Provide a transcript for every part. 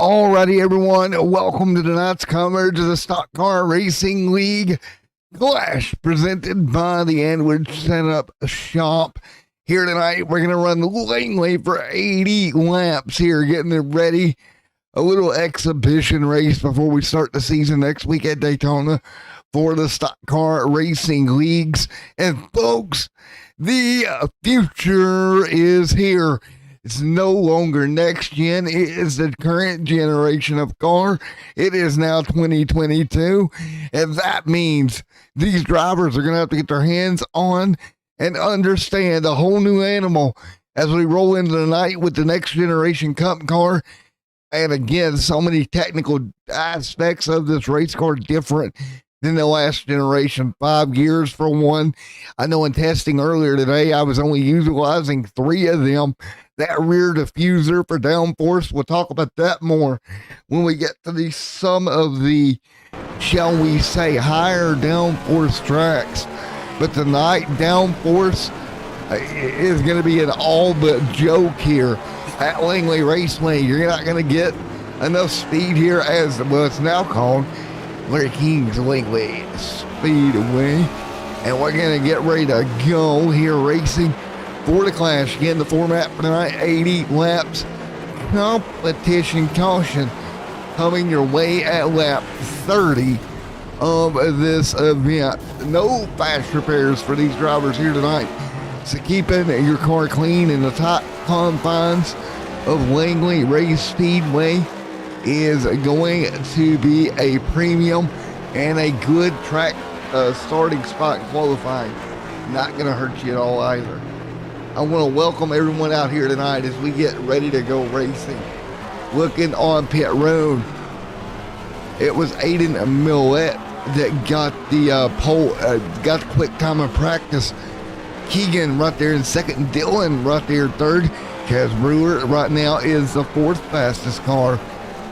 Alrighty, everyone, welcome to tonight's coverage of the Stock Car Racing League Clash, presented by the Edwards Setup Shop. Here tonight, we're going to run the Langley for 80 laps here, getting it ready. A little exhibition race before we start the season next week at Daytona for the Stock Car Racing Leagues. And folks, the future is here. It's no longer next gen. It is the current generation of car. It is now 2022. And that means these drivers are going to have to get their hands on and understand a whole new animal as we roll into the night with the next generation Cup car. And again, so many technical aspects of this race car different than the last generation. 5 years for one. I know in testing earlier today, I was only utilizing 3 of them. That rear diffuser for downforce, we'll talk about that more when we get to some of the, shall we say, higher downforce tracks. But tonight, downforce is going to be an all but joke here at Langley Raceway. You're not going to get enough speed here as, well, it's now called Larry King's Langley Speedway. And we're going to get ready to go here racing for the Clash. Again, the format for tonight, 80 laps. Competition caution coming your way at lap 30 of this event. No fast repairs for these drivers here tonight. So keeping your car clean in the tight confines of Langley Race Speedway is going to be a premium and a good track starting spot qualifying. Not going to hurt you at all either. I want to welcome everyone out here tonight as we get ready to go racing. Looking on pit road, it was Aiden Millette that got the pole, got the quick time of practice. Keegan right there in second, Dylan right there third. Chaz Brewer right now is the 4th fastest car.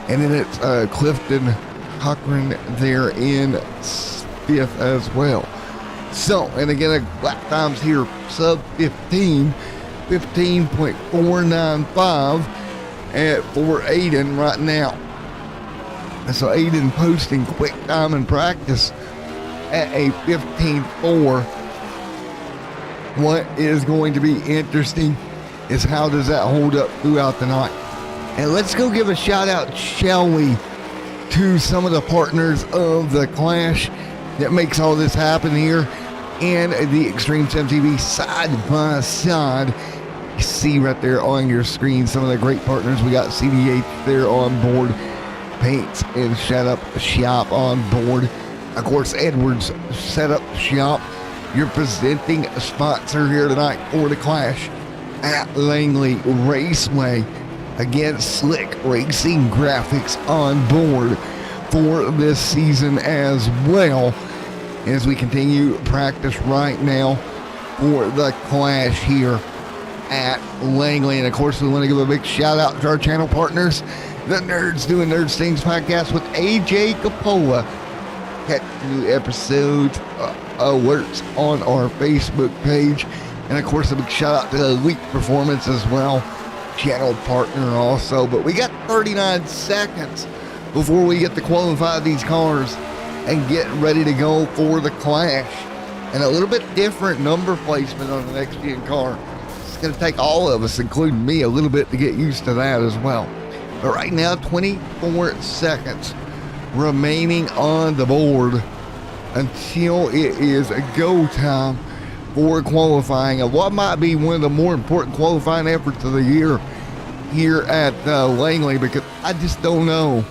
And then it's Clifton Cochran there in 5th as well. So, and again, lap times here, sub 15, 15.495 for Aiden right now. And so Aiden posting quick time in practice at a 15.4. What is going to be interesting is how does that hold up throughout the night. And let's go give a shout out, shall we, to some of the partners of the Clash that makes all this happen here and the Extreme Sim TV side by side. You see right there on your screen some of the great partners. We got CDH there on board, Paints and Setup Shop on board. Of course, Edwards Setup Shop, your presenting sponsor here tonight for the Clash at Langley Raceway. Again, Slick Racing Graphics on board for this season as well, as we continue practice right now for the Clash here at Langley. And of course, we want to give a big shout out to our channel partners, the Nerds Doing Nerds Things podcast with AJ Capola. Catch new episodes, alerts on our Facebook page. And of course, a big shout out to Elite Performance as well, channel partner also. But we got 39 seconds before we get to qualify these cars and get ready to go for the Clash. And a little bit different number placement on the next gen car. It's going to take all of us, including me, a little bit to get used to that as well. But right now, 24 seconds remaining on the board until it is a go time for qualifying of what might be one of the more important qualifying efforts of the year here at Langley, because I just don't know.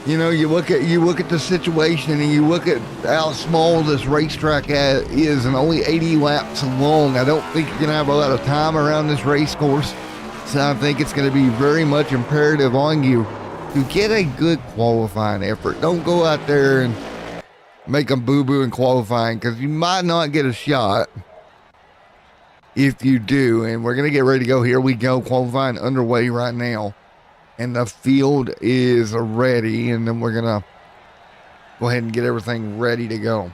You know, you look at the situation and you look at how small this racetrack is and only 80 laps long. I don't think you're going to have a lot of time around this race course. So I think it's going to be very much imperative on you to get a good qualifying effort. Don't go out there and make them boo-boo in qualifying, because you might not get a shot if you do. And we're going to get ready to go. Here we go. Qualifying underway right now. And the field is ready, and then we're going to go ahead and get everything ready to go.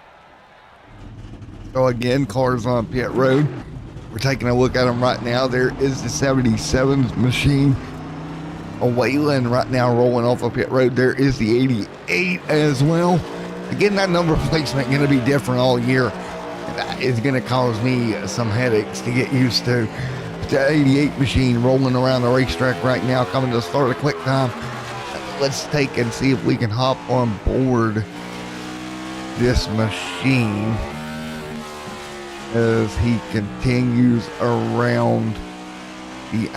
So again, cars on pit road. We're taking a look at them right now. There is the 77 machine Wayland right now rolling off of pit road. There is the 88 as well. Again, that number placement going to be different all year. That is going to cause me some headaches to get used to. The 88 machine rolling around the racetrack right now, coming to the start of quick time. Let's take and see if we can hop on board this machine as he continues around the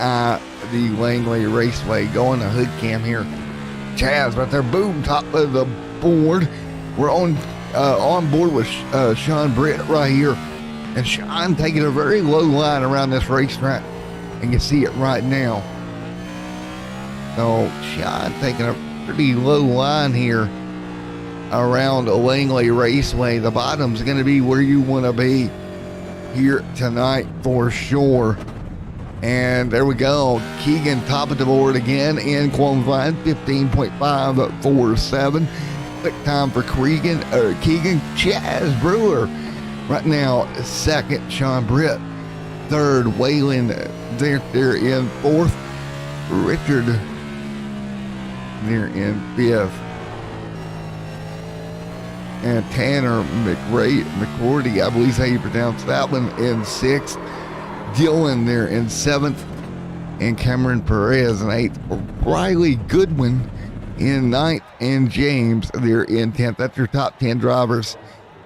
Langley Raceway, going to hood cam here. Chaz right there, boom, top of the board. We're on board with Sean Britt right here, and Sean taking a very low line around this racetrack, and you can see it right now. So Sean taking a pretty low line here around Langley Raceway. The bottom's going to be where you want to be here tonight for sure. And there we go. Keegan top of the board again in qualifying, 15.547. Quick time for Keegan. Chaz Brewer right now second. Sean Britt third. Wayland they're in fourth. Richard they're in fifth. And Tanner McCordy, I believe is how you pronounce that one, in sixth. Dylan there in seventh, and Cameron Perez in eighth. Riley Goodwin in ninth, and James there in 10th. That's your top 10 drivers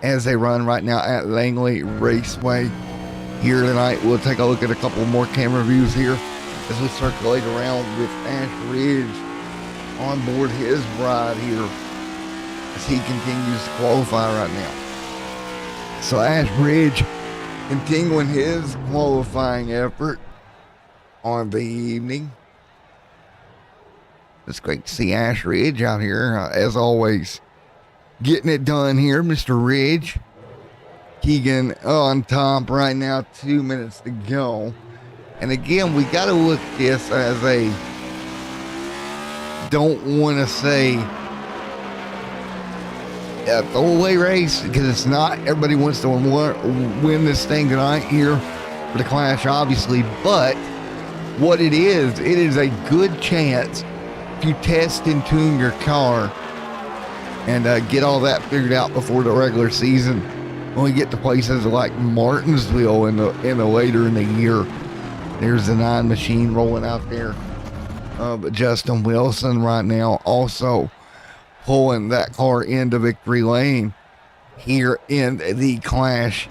as they run right now at Langley Raceway here tonight. We'll take a look at a couple more camera views here as we circulate around with Ash Ridge on board his ride here as he continues to qualify right now. So Ash Ridge continuing his qualifying effort on the evening. It's great to see Ash Ridge out here, as always, getting it done here. Mr. Ridge. Keegan on top right now, 2 minutes to go. And again, we got to look at this as a, don't want to say a throwaway race, because it's not. Everybody wants to win this thing tonight here for the Clash, obviously, but what it is a good chance to test and tune your car and get all that figured out before the regular season when we get to places like Martinsville in the later in the year. There's the 9 machine rolling out there, but Justin Wilson right now also pulling that car into victory lane here in the Clash,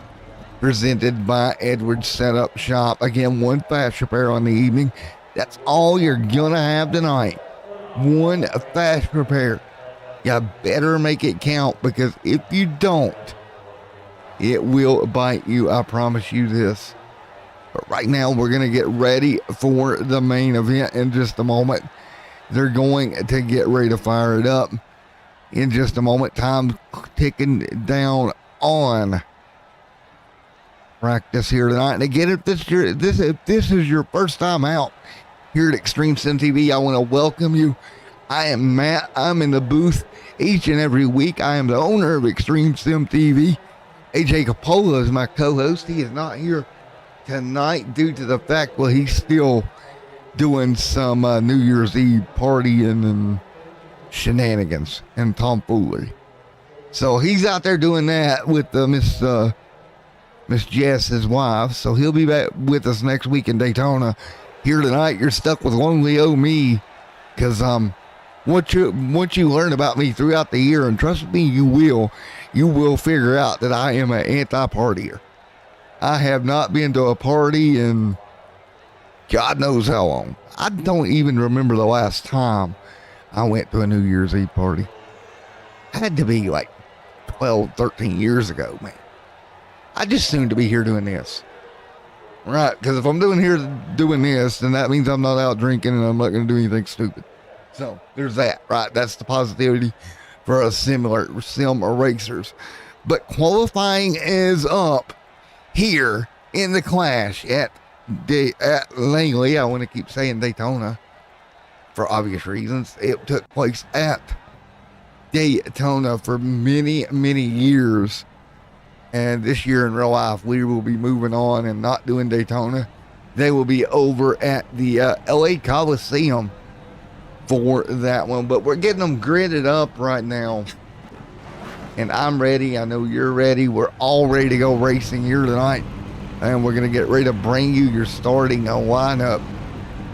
presented by Edwards Setup Shop. Again, one fast repair on the evening. That's all you're gonna have tonight. One fast repair. You better make it count, because if you don't, it will bite you. I promise you this. But right now, we're gonna get ready for the main event in just a moment. They're going to get ready to fire it up in just a moment. Time ticking down on practice here tonight. And again, if this is your first time out here at Extreme Sim TV, I want to welcome you. I am Matt. I'm in the booth each and every week. I am the owner of Extreme Sim TV. AJ Capola is my co-host. He is not here tonight due to the fact, well, he's still doing some New Year's Eve partying and shenanigans and tomfoolery. So he's out there doing that with Miss Jess, his wife. So he'll be back with us next week in Daytona. Here tonight, you're stuck with Lonely O Me, because what you learn about me throughout the year, and trust me, you will figure out that I am an anti-partier. I have not been to a party in God knows how long. I don't even remember the last time I went to a New Year's Eve party. Had to be like 12, 13 years ago, man. I just soon to be here doing this. Right, because if I'm doing this, then that means I'm not out drinking and I'm not going to do anything stupid. So there's that, right? That's the positivity for us sim racers. But qualifying is up here in the Clash at Langley. I want to keep saying Daytona for obvious reasons. It took place at Daytona for many, many years. And this year in real life, we will be moving on and not doing Daytona. They will be over at the LA Coliseum for that one. But we're getting them gridded up right now. And I'm ready. I know you're ready. We're all ready to go racing here tonight. And we're going to get ready to bring you your starting lineup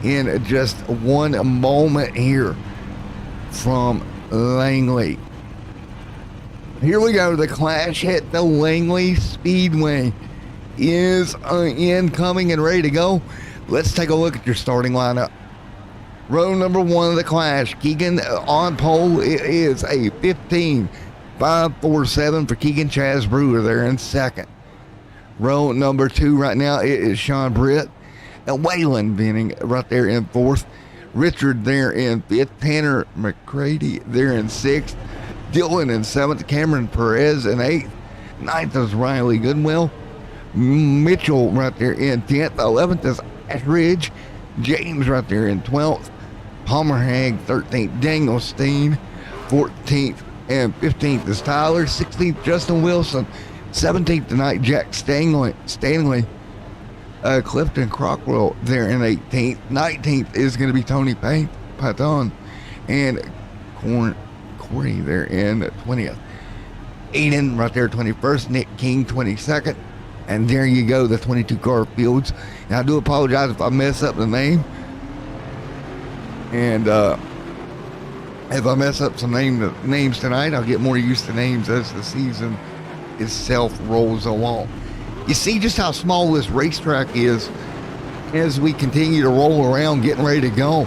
in just one moment here from Langley. Here we go. The Clash at the Langley Speedway is incoming and ready to go. Let's take a look at your starting lineup. Row number 1 of the Clash, Keegan on pole. It is a 15.547 for Keegan. Chaz Brewer there in second. Row number 2 right now, it is Sean Britt and Waylon Benning right there in 4th. Richard there in 5th. Tanner McCready there in 6th. Dylan in 7th. Cameron Perez in 8th. 9th is Riley Goodwill. Mitchell right there in 10th. 11th is Ashridge. James right there in 12th. Palmer Hag 13th. Daniel Steen 14th and 15th is Tyler. 16th Justin Wilson. 17th tonight Jack Stanley. Clifton Crockwell there in 18th. 19th is going to be Tony Patton and Corey there in 20th. Aiden right there 21st. Nick King 22nd. And there you go, the 22 car fields. Now I do apologize if I mess up the name. And if I mess up some names tonight, I'll get more used to names as the season itself rolls along. You see just how small this racetrack is as we continue to roll around getting ready to go.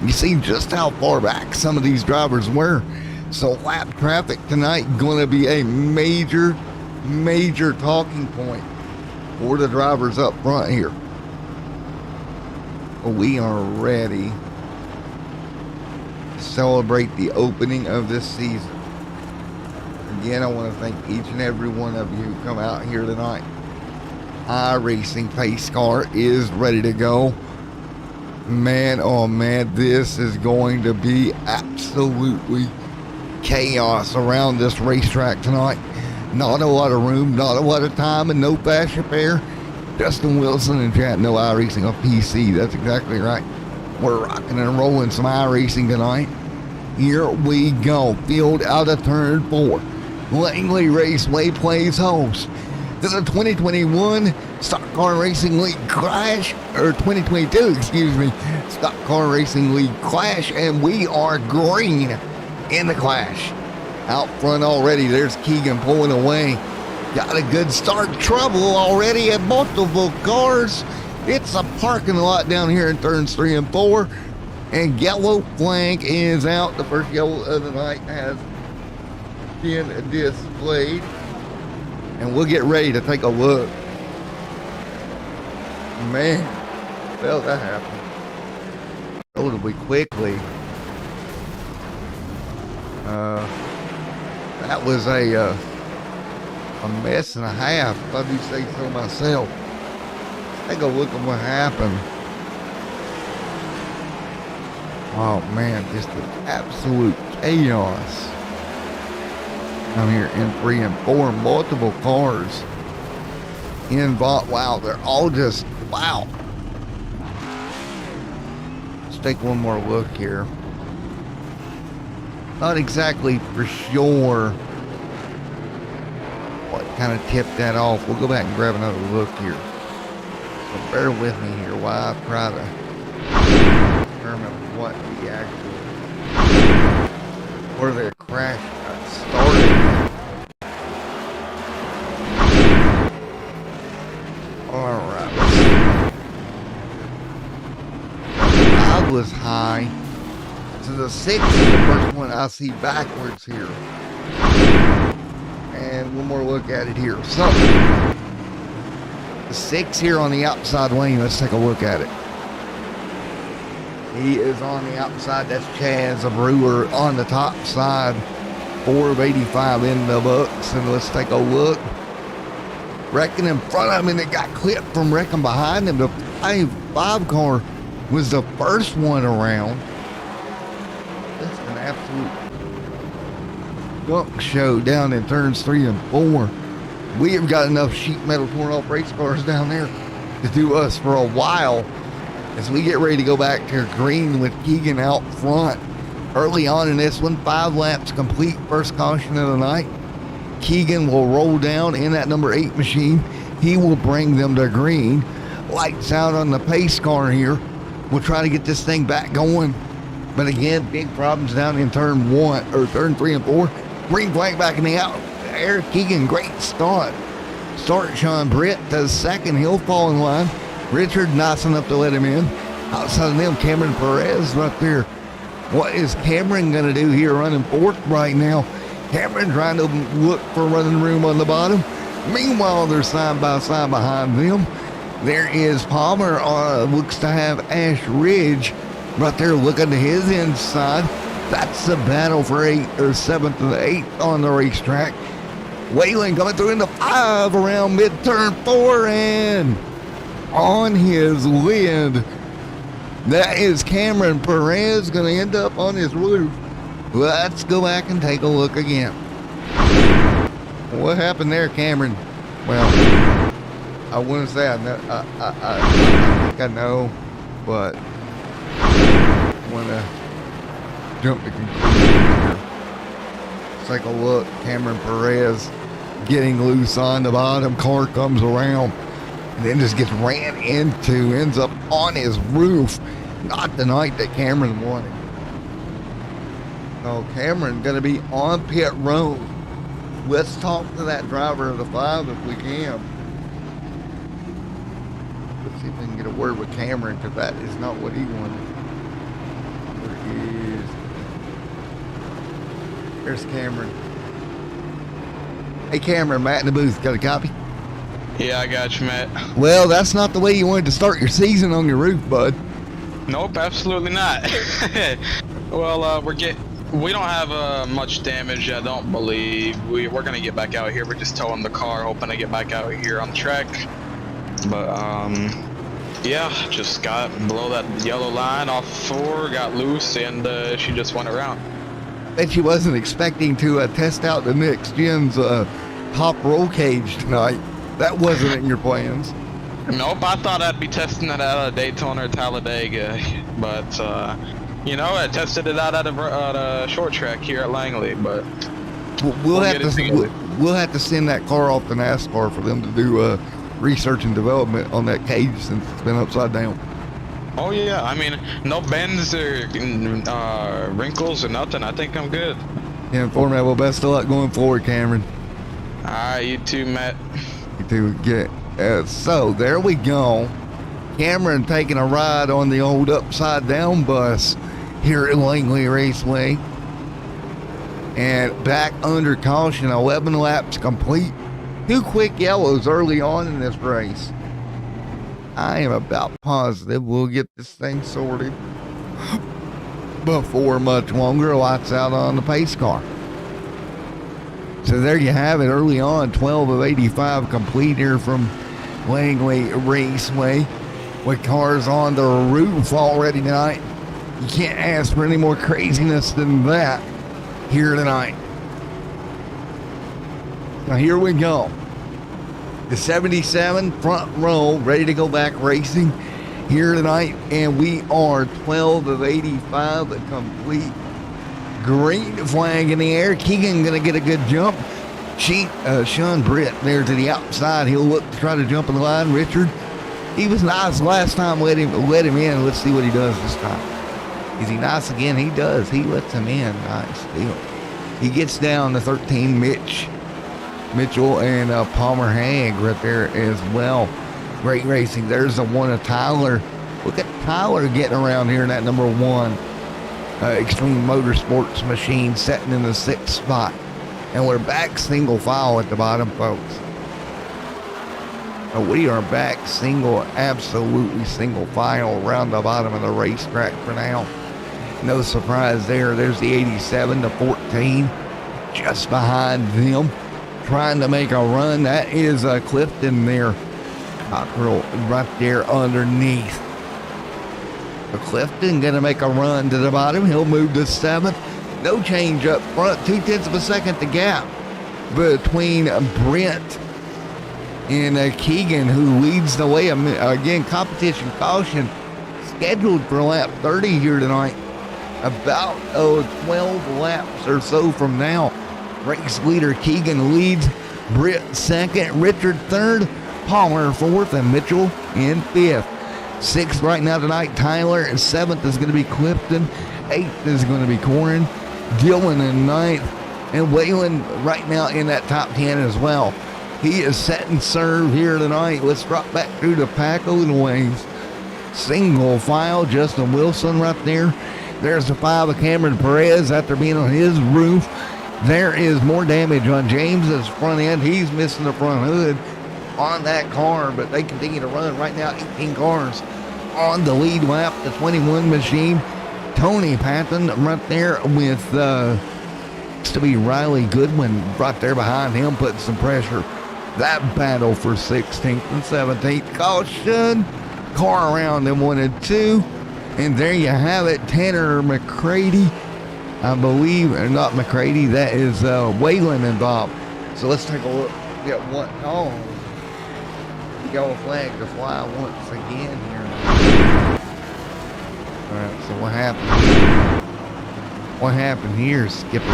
You see just how far back some of these drivers were. So lap traffic tonight going to be a major talking point for the drivers up front here. We are ready to celebrate the opening of this season. Again, I want to thank each and every one of you who come out here tonight. iRacing pace car is ready to go. Man, oh man, this is going to be absolutely chaos around this racetrack tonight. Not a lot of room, not a lot of time, and no fast repair. Justin Wilson and chat, no iRacing on PC. That's exactly right. We're rocking and rolling some iRacing tonight. Here we go. Field out of turn 4. Langley Raceway plays host to the 2021 Stock Car Racing League Clash, or 2022, excuse me, Stock Car Racing League Clash, and we are green in the Clash. Out front already, there's Keegan pulling away. Got a good start. Trouble already at multiple cars. It's a parking lot down here in turns 3 and 4. And yellow flag is out. The first yellow of the night has been displayed. And we'll get ready to take a look. Man, well, that happened relatively quickly. That was a mess and a half, if I do say so myself. Take a look at what happened. Oh man, just an absolute chaos. I'm here in 3 and 4, multiple cars involved. Wow, they're all just, wow. Let's take one more look here. Not exactly for sure what kind of tipped that off. We'll go back and grab another look here. So bear with me here while I try to determine what the actual, where the crash got started. Alright. I was high. So the 6 is the first one I see backwards here. And one more look at it here. So, the 6 here on the outside lane, let's take a look at it. He is on the outside. That's Chaz Brewer on the top side. 4 of 85 in the books. And let's take a look. Wrecking in front of him, and it got clipped from wrecking behind him. The 5 car was the first one around. That's an absolute gunk show down in turns 3 and 4. We have got enough sheet metal torn off race cars down there to do us for a while. as we get ready to go back to green with Keegan out front. Early on in this one, 5 laps complete, first caution of the night. Keegan will roll down in that number 8 machine. He will bring them to green. Lights out on the pace car here. We'll try to get this thing back going. But again, big problems down in turn 3 and 4. Green flag back in the out. Eric Keegan, great start. Sean Britt does second. He'll fall in line. Richard nice enough to let him in. Outside of them, Cameron Perez right there. What is Cameron going to do here running fourth right now? Cameron trying to look for running room on the bottom. Meanwhile, they're side by side behind them. There is Palmer, looks to have Ash Ridge right there looking to his inside. That's the battle for 7th and 8th on the racetrack. Whalen coming through into 5 around mid-turn 4 and on his lid. That is Cameron Perez going to end up on his roof. Let's go back and take a look again. What happened there, Cameron? Well, I wouldn't say I know. I think I know, but I want to jump to conclusion here. Let's take a look. Cameron Perez getting loose on the bottom. Car comes around and then just gets ran into, ends up on his roof. Not the night that Cameron wanted. So Cameron going to be on pit road. Let's talk to that driver of the 5 if we can. Let's see if we can get a word with Cameron, because that is not what he wanted. There's Cameron. Hey Cameron, Matt in the booth, got a copy? Yeah, I got you, Matt. Well, that's not the way you wanted to start your season on your roof, bud. Nope, absolutely not. Well, we don't have much damage, I don't believe. We're gonna get back out here. We're just towing the car, hoping to get back out here on the track. But yeah, just got below that yellow line off 4, got loose, and she just went around. I bet she wasn't expecting to test out the next gen's top roll cage tonight. That wasn't in your plans. Nope, I thought I'd be testing it out at Daytona or Talladega, but you know, I tested it out at a short track here at Langley. But we'll have to send that car off to NASCAR for them to do research and development on that cage since it's been upside down. Oh yeah, I mean, no bends or wrinkles or nothing. I think I'm good. Yeah, format. Well, best of luck going forward, Cameron. All right, you too, Matt. You too. Get so there we go. Cameron taking a ride on the old upside down bus here at Langley Raceway, and back under caution. 11 laps complete. 2 quick yellows early on in this race. I am about positive we'll get this thing sorted before much longer. Lights out on the pace car. So there you have it. Early on, 12 of 85 complete here from Langley Raceway, with cars on the roof already tonight. You can't ask for any more craziness than that here tonight. Now here we go. The 77 front row ready to go back racing here tonight, and we are 12 of 85 that complete. Green flag in the air. Keegan gonna get a good jump. Sean Britt there to the outside. He'll look to try to jump in the line. Richard, he was nice last time. Let him in. Let's see what he does this time. Is he nice again? He does. He lets him in. Nice deal. He gets down to 13. Mitchell and Palmer Hag right there as well. Great racing. There's the one of Tyler. Look at Tyler getting around here in that number 1 Extreme Motorsports machine, setting in the 6th spot. And we're back single file at the bottom, folks. We are back absolutely single file around the bottom of the racetrack for now. No surprise there. There's the 87 to 14 just behind them, trying to make a run. That is Clifton there, Cockrell right there underneath. But Clifton going to make a run to the bottom. He'll move to 7th. No change up front. 0.2 of a second the gap between Brent and Keegan, who leads the way. Again, competition caution scheduled for lap 30 here tonight. About 12 laps or so from now. Race leader Keegan leads, Britt second, Richard third, Palmer fourth, and Mitchell in fifth. Sixth right now tonight, Tyler, and seventh is going to be Clifton, eighth is going to be Corin, Dylan in ninth, and Waylon right now in that top 10 as well. He is set and serve here tonight. Let's drop back through the pack a little ways. Single file, Justin Wilson right there. There's the 5 of Cameron Perez after being on his roof. There is more damage on James's front end. He's missing the front hood on that car, but they continue to run right now. 18 cars on the lead lap. The 21 machine. Tony Patton right there with to be Riley Goodwin right there behind him, putting some pressure. That battle for 16th and 17th. Caution. Car around them 1 and 2. And there you have it. Tanner McCready, I believe, or not McCready, that is Waylon involved. So let's take a look at what yellow flag to fly once again here. Alright, so what happened? What happened here, Skipper?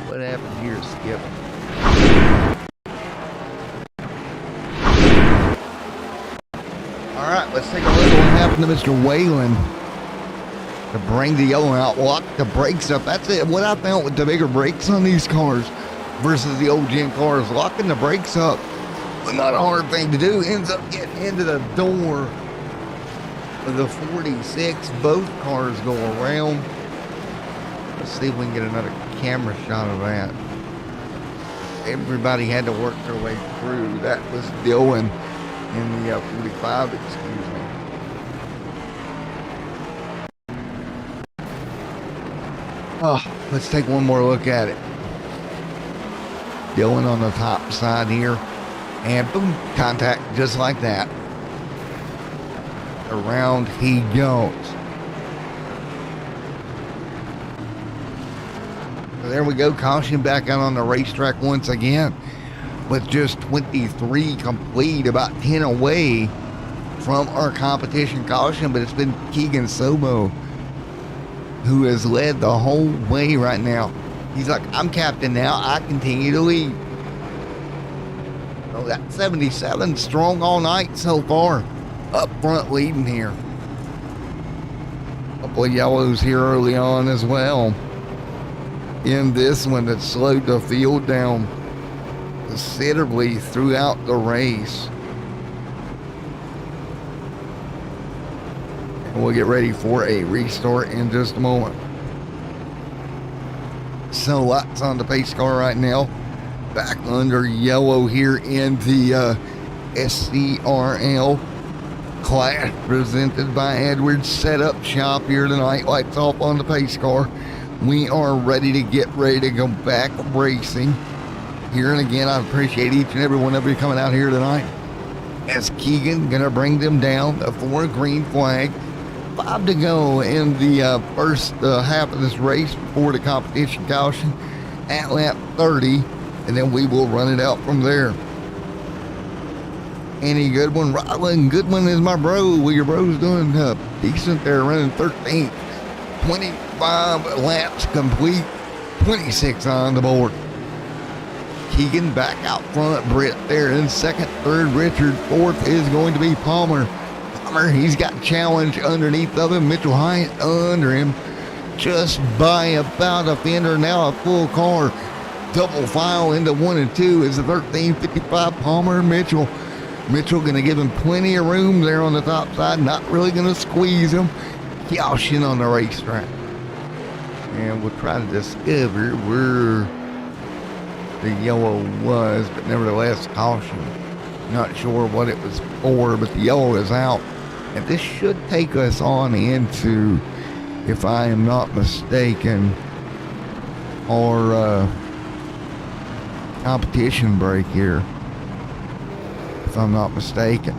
What happened here, Skip? Alright, let's take a look at what happened to Mr. Whalen to bring the yellow out, lock the brakes up. That's it. What I found with the bigger brakes on these cars versus the old gen cars, locking the brakes up was not a hard thing to do. Ends up getting into the door of the 46. Both cars go around. Let's see if we can get another camera shot of that. Everybody had to work their way through. That was Dylan in the 45, excuse me. Oh, let's take one more look at it. Dylan on the top side here. And boom, contact just like that. Around he goes. There we go, caution back out on the racetrack once again with just 23 complete, about 10 away from our competition caution, but it's been Keegan Sobo who has led the whole way right now. He's like, I'm captain now, I continue to lead. So that 77 strong all night so far, up front leading here. A couple of yellows here early on as well. In this one that slowed the field down considerably throughout the race. And we'll get ready for a restart in just a moment. So lots on the pace car right now. Back under yellow here in the SCRL class presented by Edwards Setup Shop here tonight. Lights off on the pace car. We are ready to go back racing here. And again, I appreciate each and every one of you coming out here tonight. As Keegan gonna bring them down for a green flag. 5 to go in the first half of this race before the competition caution at lap 30, and then we will run it out from there. Any Goodwin, Rylan Goodwin is my bro. Well, your bro's doing decent there, running 13th. 25 laps complete, 26 on the board. Keegan back out front, Britt there in second, third, Richard, fourth is going to be Palmer. Palmer, he's got challenge underneath of him, Mitchell Hyatt under him, just by about a fender, now a full car. Double file into 1 and 2 is the 1355 Palmer Mitchell. Mitchell going to give him plenty of room there on the top side, not really going to squeeze him. Caution on the racetrack. And we'll try to discover where the yellow was, but nevertheless, caution. Not sure what it was for, but the yellow is out. And this should take us on into, if I am not mistaken, our competition break here. If I'm not mistaken.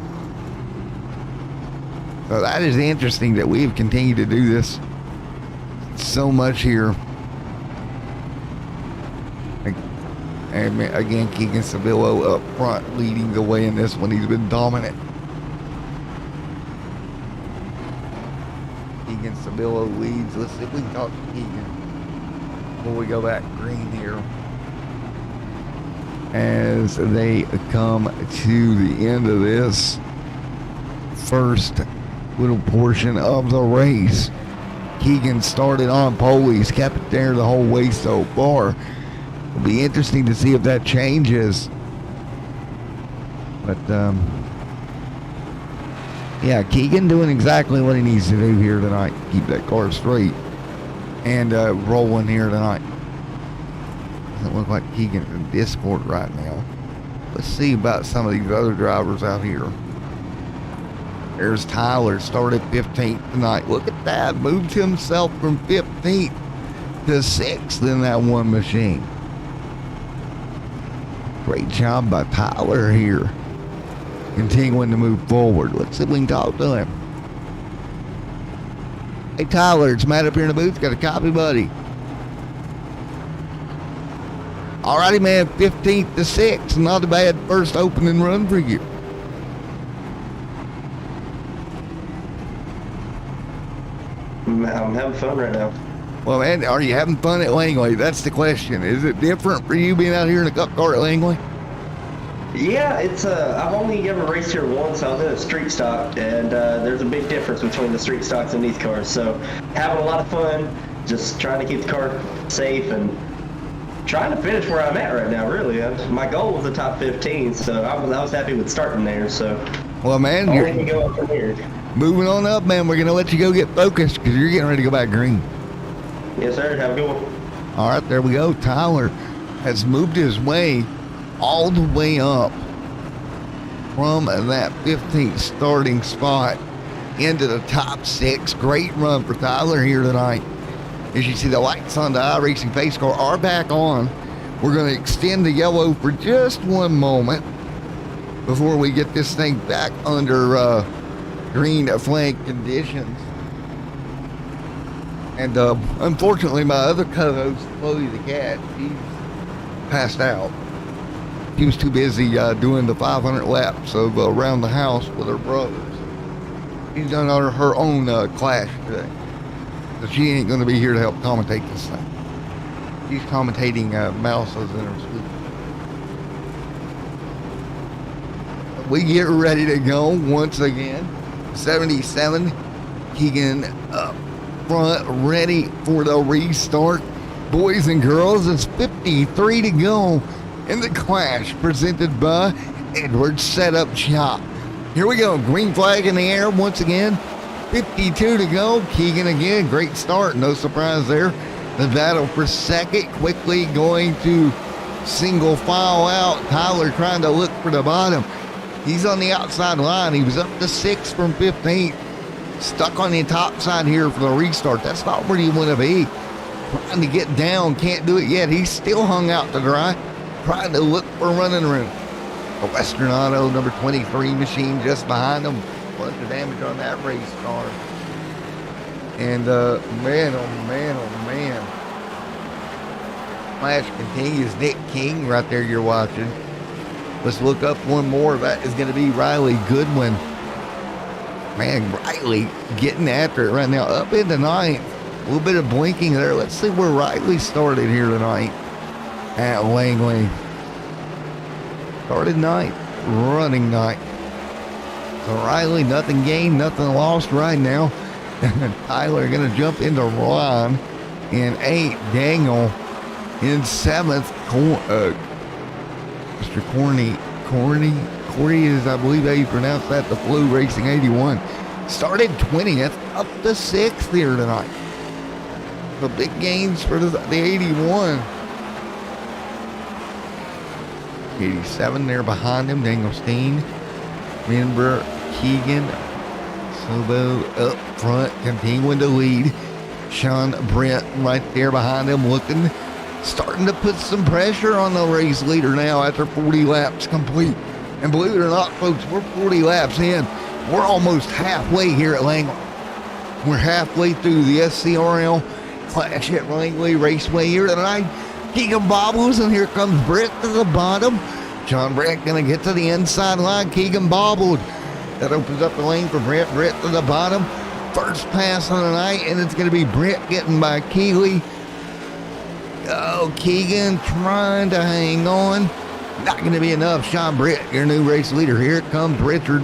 So that is interesting that we've continued to do this so much here. And again, Keegan Savillo up front leading the way in this one. He's been dominant. Keegan Savillo leads. Let's see if we can talk to Keegan before we go back green here. As they come to the end of this first little portion of the race. Keegan started on pole. He's kept it there the whole way so far. It'll be interesting to see if that changes. But, yeah, Keegan doing exactly what he needs to do here tonight. Keep that car straight and rolling here tonight. Doesn't look like Keegan's in Discord right now. Let's see about some of these other drivers out here. There's Tyler, started 15th tonight. Look at that, moved himself from 15th to 6th in that one machine. Great job by Tyler here. Continuing to move forward. Let's see if we can talk to him. Hey Tyler, it's Matt up here in the booth. Got a copy, buddy. Alrighty, man, 15th to 6th. Not a bad first opening run for you. I'm having fun right now. Well, man, are you having fun at Langley? That's the question. Is it different for you being out here in a cup car at Langley? Yeah, it's I've only ever raced here once. I was in a street stock, and there's a big difference between the street stocks and these cars. So having a lot of fun, just trying to keep the car safe and trying to finish where I'm at right now, really. My goal was the top 15, so I was happy with starting there. So well, man, I you're can go up from here. moving on up, man. We're going to let you go get focused because you're getting ready to go back green. Yes, sir. Have a good one. All right, there we go. Tyler has moved his way all the way up from that 15th starting spot into the top 6. Great run for Tyler here tonight. As you see, the lights on the iRacing Face car are back on. We're going to extend the yellow for just one moment before we get this thing back under green flag conditions. And unfortunately, my other co-host, Chloe the Cat, she's passed out. She was too busy doing the 500 laps of around the house with her brothers. She's done her own clash today. So she ain't going to be here to help commentate this thing. She's commentating Mouses in her sleep. We get ready to go once again. 77, Keegan up front, ready for the restart. Boys and girls, it's 53 to go in the clash presented by Edwards Setup Shop. Here we go, green flag in the air once again. 52 to go. Keegan again, great start, no surprise there. The battle for second, quickly going to single file out. Tyler trying to look for the bottom. He's on the outside line. He was up to 6 from 15th. Stuck on the top side here for the restart. That's not where you want to be. Trying to get down, can't do it yet. He's still hung out to dry. Trying to look for running room. A Western Auto number 23 machine just behind him. Bunch of damage on that race car. And man, oh man, oh man. Flash continues. Nick King right there you're watching. Let's look up one more. That is going to be Riley Goodwin. Man, Riley getting after it right now. Up into ninth. A little bit of blinking there. Let's see where Riley started here tonight at Langley. Started ninth, running ninth. So Riley, nothing gained, nothing lost right now. Tyler going to jump into Ron in 8th. Daniel in 7th. Mr. Corey is, I believe how you pronounce that, the Flu Racing 81. Started 20th, up to 6th here tonight. The big gains for the 81. 87 there behind him, Daniel Steen. Remember Keegan Sobo up front, continuing to lead. Sean Brent right there behind him, looking, starting to put some pressure on the race leader now after 40 laps complete. And believe it or not, folks, we're 40 laps in. We're almost halfway here at Langley. We're halfway through the SCRL clash at Langley Raceway here tonight. Keegan bobbles, and here comes Britt to the bottom. Sean Britt gonna get to the inside line. Keegan bobbled. That opens up the lane for Britt. Britt to the bottom. First pass on the night, and it's gonna be Britt getting by Keeley. Oh, Keegan trying to hang on. Not gonna be enough. Sean Britt, your new race leader. Here comes Richard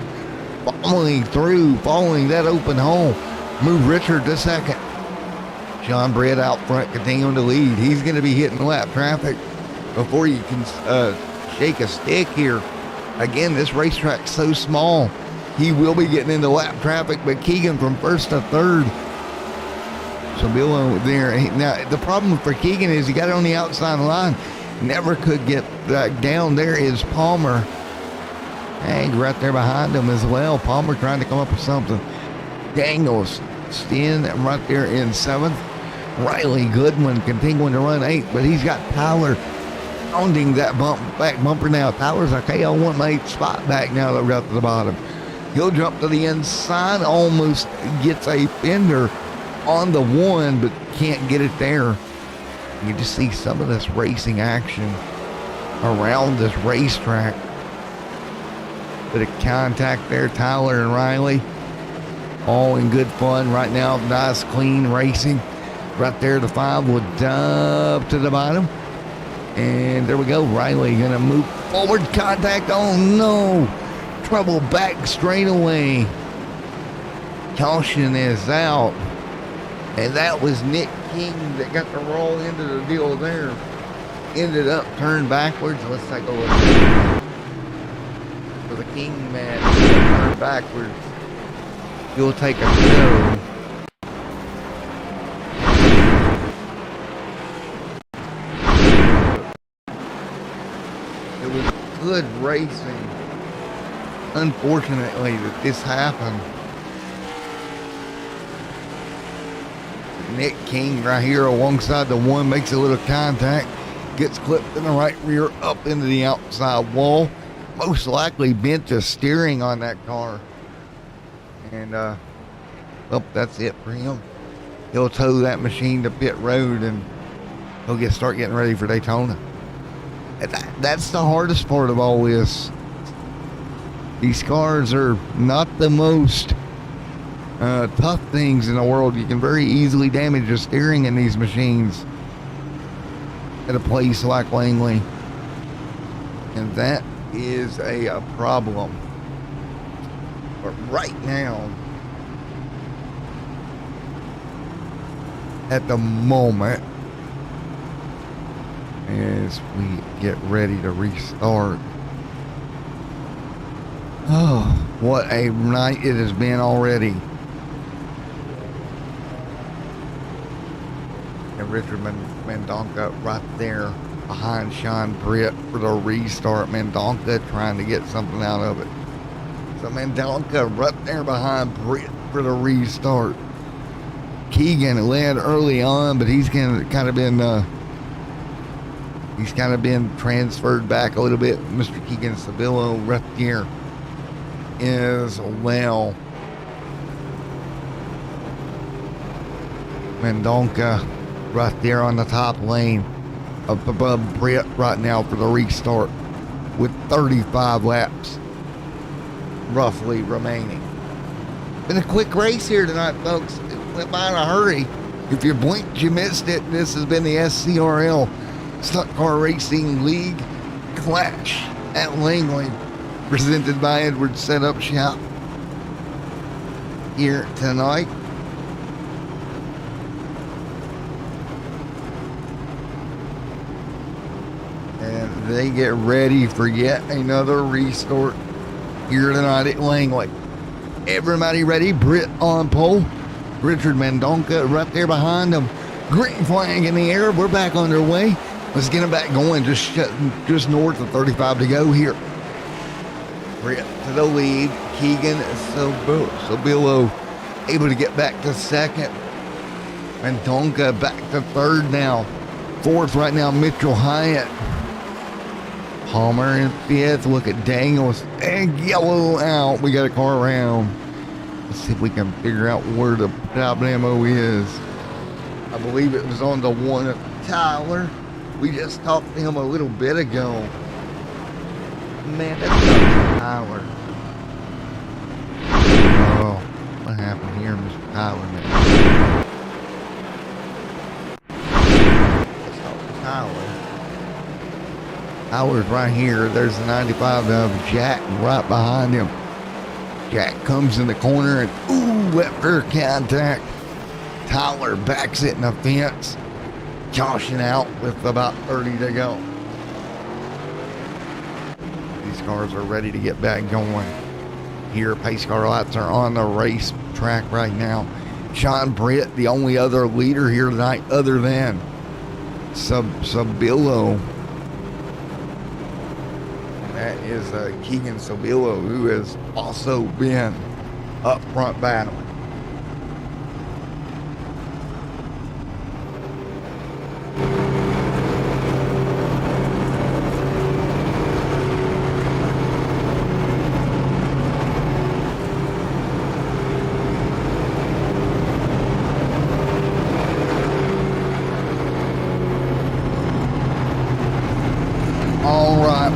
following that open hole. Move Richard to second. Sean Britt out front, continuing to lead. He's going to be hitting lap traffic before you can shake a stick here. Again, this racetrack's so small. He will be getting into lap traffic, but Keegan from first to third. So Bill there. Now, the problem for Keegan is he got it on the outside line. Never could get back down. There is Palmer. Hank right there behind him as well. Palmer trying to come up with something. Daniels staying right there in seventh. Riley Goodwin continuing to run eighth, but he's got Tyler pounding that back bumper now. Tyler's like, hey, I want my eighth spot back now that we're up to the bottom. He'll jump to the inside, almost gets a fender on the one, but can't get it there. You just see some of this racing action around this racetrack. Bit of contact there, Tyler and Riley. All in good fun right now. Nice, clean racing. Right there, the 5 will dump to the bottom. And there we go. Riley going to move forward. Contact. Oh, no. Trouble back straight away. Caution is out. And that was Nick King that got the roll into the deal there. Ended up turned backwards. Let's take a look. For the King man, turned backwards. He'll take a go. It was good racing. Unfortunately that this happened. Nick King right here alongside the one makes a little contact, gets clipped in the right rear up into the outside wall. Most likely bent the steering on that car. And well, that's it for him. He'll tow that machine to pit road and he'll start getting ready for Daytona. That's the hardest part of all this. These cars are not the most tough things in the world. You can very easily damage the steering in these machines at a place like Langley, and that is a problem. But right now, at the moment, as we get ready to restart, oh, what a night it has been already. And Richard Mendonca right there behind Sean Britt for the restart. Mendonca trying to get something out of it. So Mendonca right there behind Britt for the restart. Keegan led early on, but he's kind of been transferred back a little bit. Mr. Keegan Sabillo right there as well. Mendonca right there on the top lane up above Britt right now for the restart with 35 laps roughly remaining. Been a quick race here tonight, folks. It went by in a hurry. If you blinked, you missed it. This has been the SCRL Stunt Car Racing League Clash at Langley, presented by Edwards Setup Shop here tonight. And they get ready for yet another restart here tonight at Langley. Everybody ready? Britt on pole. Richard Mendonca right there behind him. Green flag in the air. We're back underway. Let's get them back going. Just north of 35 to go here. Britt to the lead. Keegan Sabillo able to get back to second. Mendonca back to third now. Fourth right now, Mitchell Hyatt. Palmer in fifth. Look at Daniels and yellow out. We got a car around. Let's see if we can figure out where the problemo is. I believe it was on the one of Tyler. We just talked to him a little bit ago. Man, that's not Tyler. Oh, what happened here, Mr. Tyler, man? Let's talk to Tyler. Tyler's right here. There's the 95 of Jack right behind him. Jack comes in the corner and, ooh, left rear contact. Tyler backs it in the fence. Caution out with about 30 to go. These cars are ready to get back going. Here, pace car lights are on the race track right now. Sean Britt, the only other leader here tonight other than Sabillo. That is Keegan Sabillo, who has also been up front battling.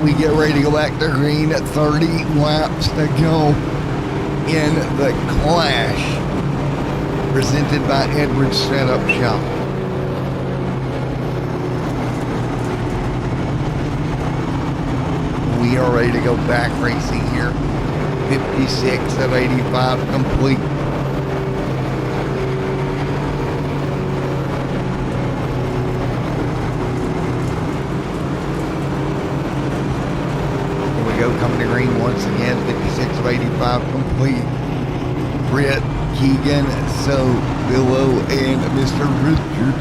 We get ready to go back to green at 30 laps to go in the clash presented by Edwards Setup Shop. We are ready to go back racing here. 56 of 85 complete. Coming to green once again, 56 of 85 complete. Britt, Keegan, Billow, and Mr. Richard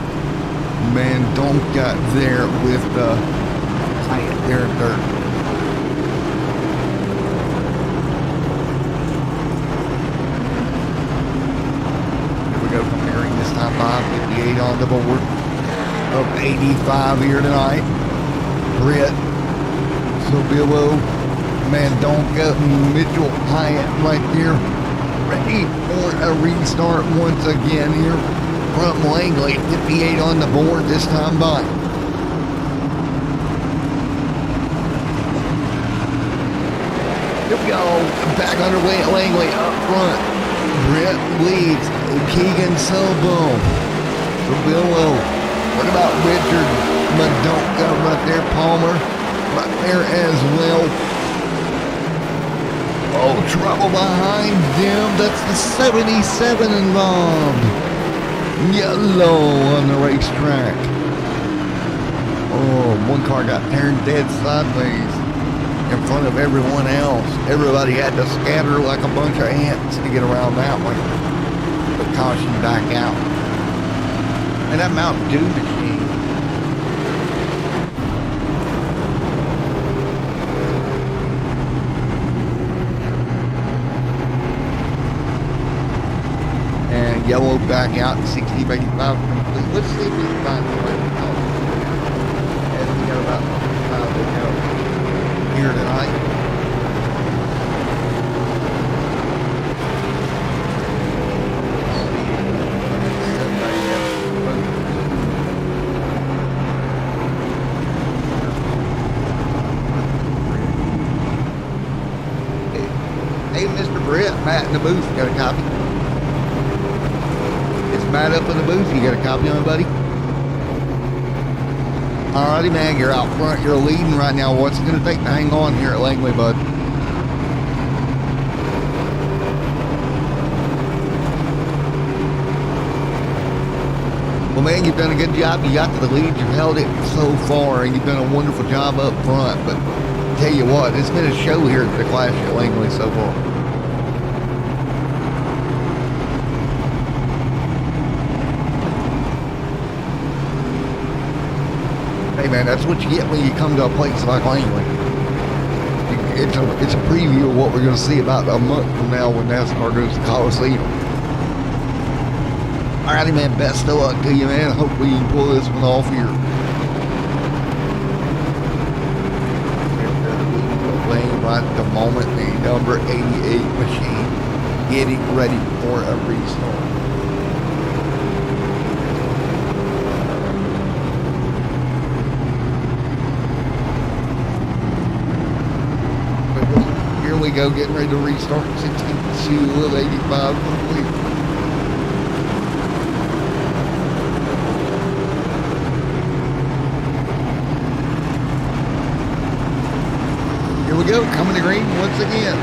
Mandonka there with the Hyatt there in third. Here we go, coming to green this time by 58 on the board of 85 here tonight. Britt, Billow, Mandonka, Mitchell, Hyatt right there, ready for a restart once again here from Langley. 58 on the board this time by. Here we go, back underway at Langley, up front. Brett leads, Keegan Silbo, Sabillo. What about Richard Mandonka right there, Palmer right there as well. Oh, trouble behind them. That's the 77 involved. Yellow on the racetrack. Oh, one car got turned dead sideways in front of everyone else. Everybody had to scatter like a bunch of ants to get around that one. But caution back out. And that Mountain Dew machine. Yellow back out in 60 of 85 complete. Let's see if we can find the right out. As we got about 5 to go here tonight. Hey, Mr. Britt, Matt in the booth, got a copy? Matt up in the booth, you got a copy on it, buddy? Alrighty, man, you're out front, you're leading right now. What's it going to take to hang on here at Langley, bud? Well, man, you've done a good job. You got to the lead, you've held it so far, and you've done a wonderful job up front. But tell you what, it's been a show here at the Clash at Langley so far. Hey man, that's what you get when you come to a place like Langley. It's a preview of what we're going to see about a month from now when NASCAR goes to Coliseum. Alrighty man, best of luck to you, man. Hopefully you can pull this one off here. Playing right at the moment, the number 88 machine getting ready for a restart. go, getting ready to restart 62 of 85 complete. Here we go, coming to green once again.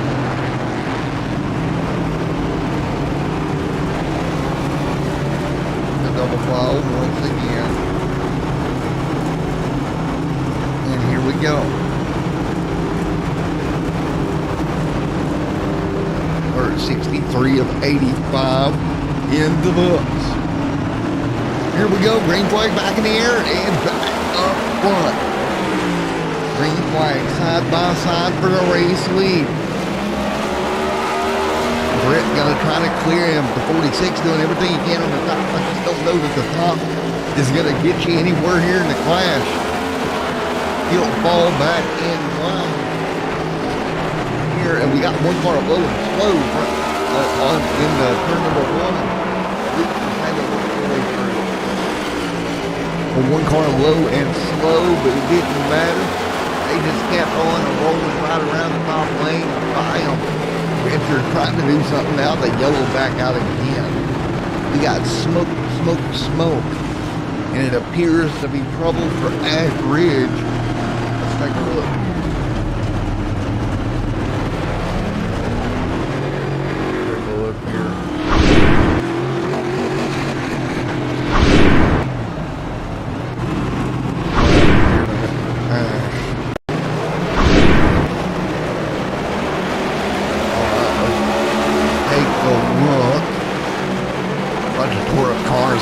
The double file once again. And here we go. Or 63 of 85 in the books. Here we go, green flag back in the air and back up front. Green flag side by side for the race lead. Brett gonna try to clear him. The 46 doing everything he can on the top, but you don't know that the top is gonna get you anywhere here in the clash. He'll fall back in line here, and we got one car low and slow in the turn number one. One car low and slow, but it didn't matter. They just kept on and rolling right around the top lane by them. Richard trying to do something now, they yellow back out again. We got smoke, and it appears to be trouble for Ash Ridge. Let's take a look. Take a look here.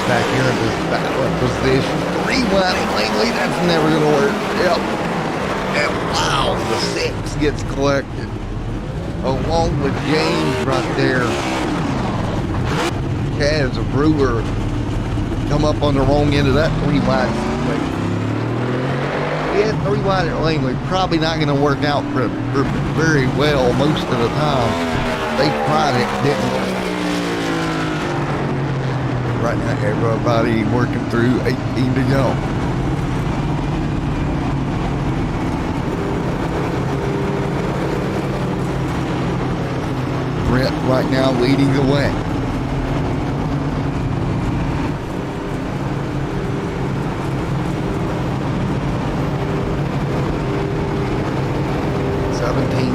Back here in this battle position. Rewinding Langley, that's never going to work. Yep. And wow, the 6 gets collected. Along with James right there. Chaz Brewer come up on the wrong end of that 3 wide situation. Yeah, 3 wide at Langley. Probably not going to work out for very well most of the time. They tried it, didn't they? Right now, everybody working through 18 to go. Brett right now leading the way.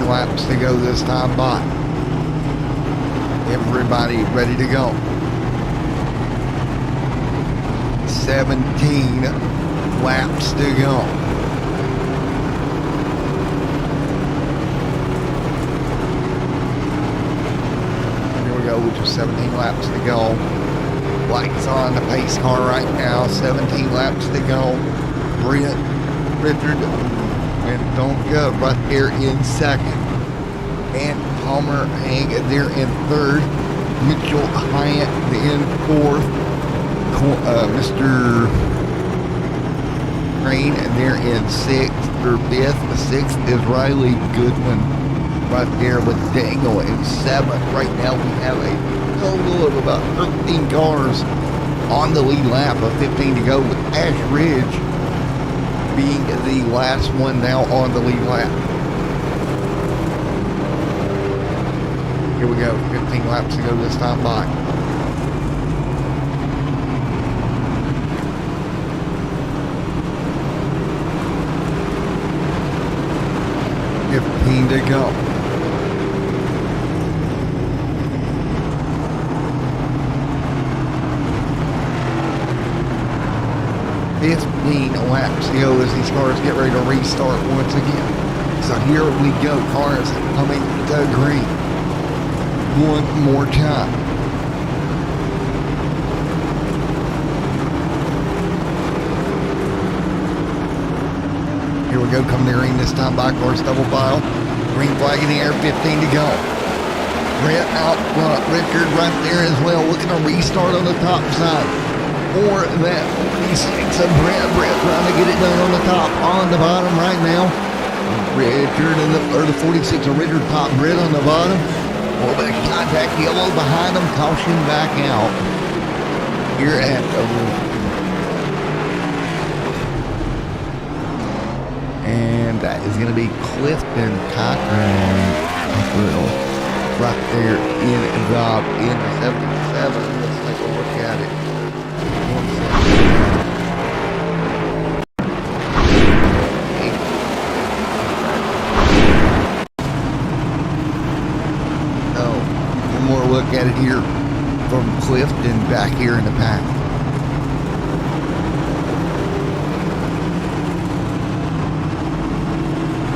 Laps to go this time by. Everybody ready to go. 17 laps to go. Here we go, with just 17 laps to go. Lights on the pace car right now. 17 laps to go. Brett, Richard, and don't go right there in second. And Palmer hang there in third. Mitchell Hyatt in fourth. Mr. Crane there in sixth or fifth. The sixth is Riley Goodwin right there with Dangle in seventh. Right now we have a total of about 13 cars on the lead lap of 15 to go, with Ash Ridge being the last one now on the lead lap. Here we go, 15 laps to go this time by. To go. 15 laps to go as these cars get ready to restart once again. So here we go, cars coming to green one more time. Here we go, coming to green this time by, cars double file. Green flag in the air, 15 to go. Brett out front, Richard right there as well, looking to restart on the top side. Or that 46 of Brett trying to get it done on the top, on the bottom right now. Richard and the 46 of Richard top, Brett on the bottom. A little bit of contact, yellow behind him, caution back out. Here at And that is going to be Clifton Cochran right there in the 77. Let's take a look at it. 1 second. One more look at it here from Clifton back here in the pack.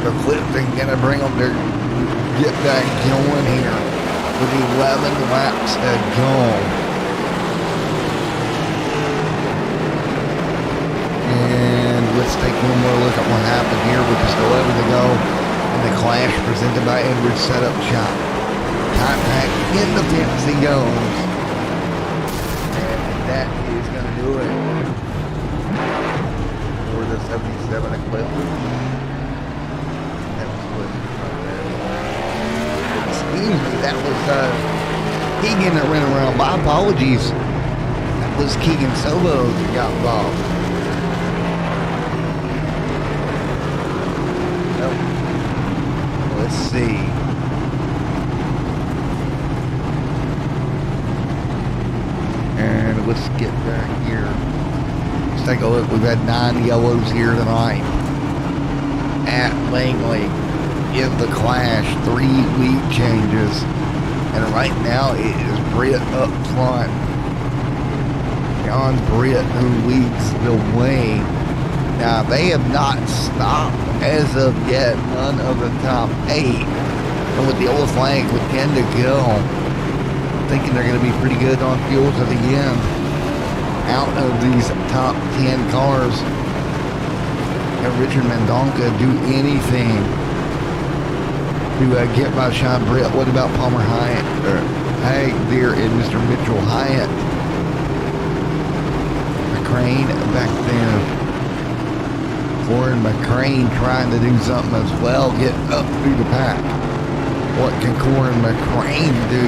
So Clifton gonna bring them to get back going here with 11 laps to go. And let's take one more look at what happened here with just 11 to go in the clash presented by Edwards Setup Shop. Contact in the fence he goes. And that is gonna do it for the 77 at Clifton. Excuse me, that was Keegan that ran around. My apologies. That was Keegan Sobo that got involved. Let's see. And let's get back here. Let's take a look. We've had 9 yellows here tonight at Langley. In the clash, 3 lead changes, and right now it is Britt up front. John Britt who leads the way. Now they have not stopped as of yet, none of the top 8. And with the old flag with 10 to go, I'm thinking they're going to be pretty good on fuel to the end. Out of these top 10 cars, can Richard Mendonca do anything to get by Sean Britt? What about Palmer Hyatt? Hey, there is Mr. Mitchell Hyatt. McCrane back there. Warren McCrane trying to do something as well, get up through the pack. What can Corin McCrane do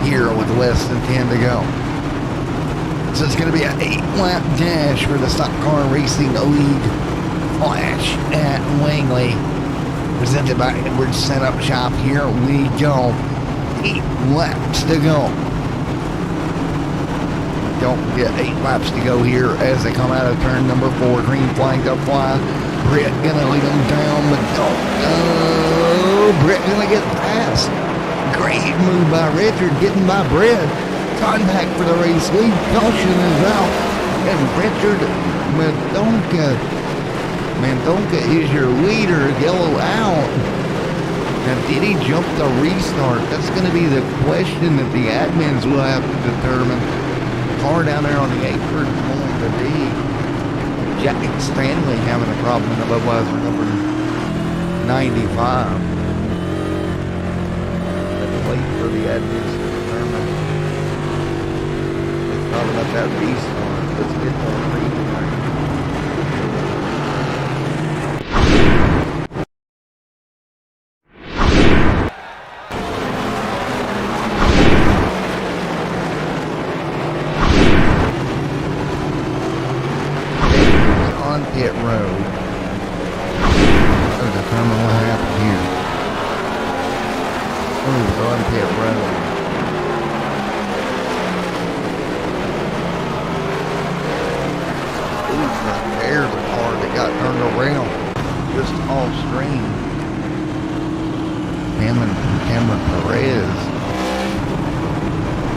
here with less than 10 to go? So it's going to be an 8-lap dash for the Stock Car Racing League Flash at Langley. Presented by Edwards Setup Shop. Here we go. 8 laps to go. Don't get 8 laps to go here as they come out of turn number 4. Green flag to fly. Britt gonna lead them down, but don't go. Britt gonna get past. Great move by Richard, getting by Britt. Contact for the race lead. Caution is out. And Richard Mendonca is your leader, yellow out. Now, did he jump the restart? That's going to be the question that the admins will have to determine. The car down there on the apron is going to be Jack Stanley having a problem in the Budweiser number 95. Let's wait for the admins to determine. Let's talk about that restart. Let's get the restart. Pit road to determine what happened here. On pit road. There's a car that got turned around just off stream. Cameron Perez.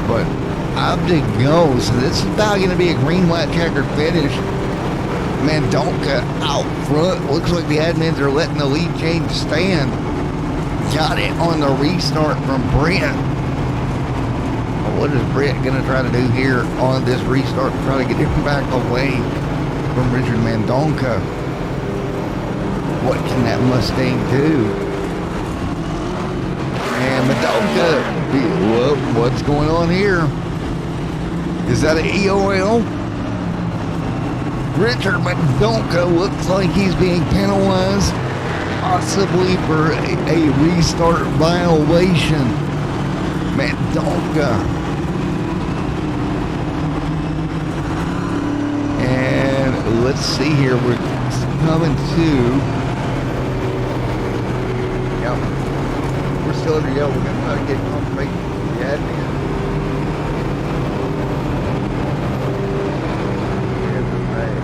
But up to go. So this is about going to be a green, white, checkered finish. Mendonca out front. Looks like the admins are letting the lead change stand. Got it on the restart from Brent. Well, what is Brent going to try to do here on this restart to try to get him back away from Richard Mendonca? What can that Mustang do? And Mendonca, what's going on here? Is that an EOL? Richard Mendonca looks like he's being penalized, possibly for a restart violation. Mendonca. And let's let's see here. We're coming to. Yep. We're still under yellow. We're gonna try to get confirmation from the admin. Here's the flag.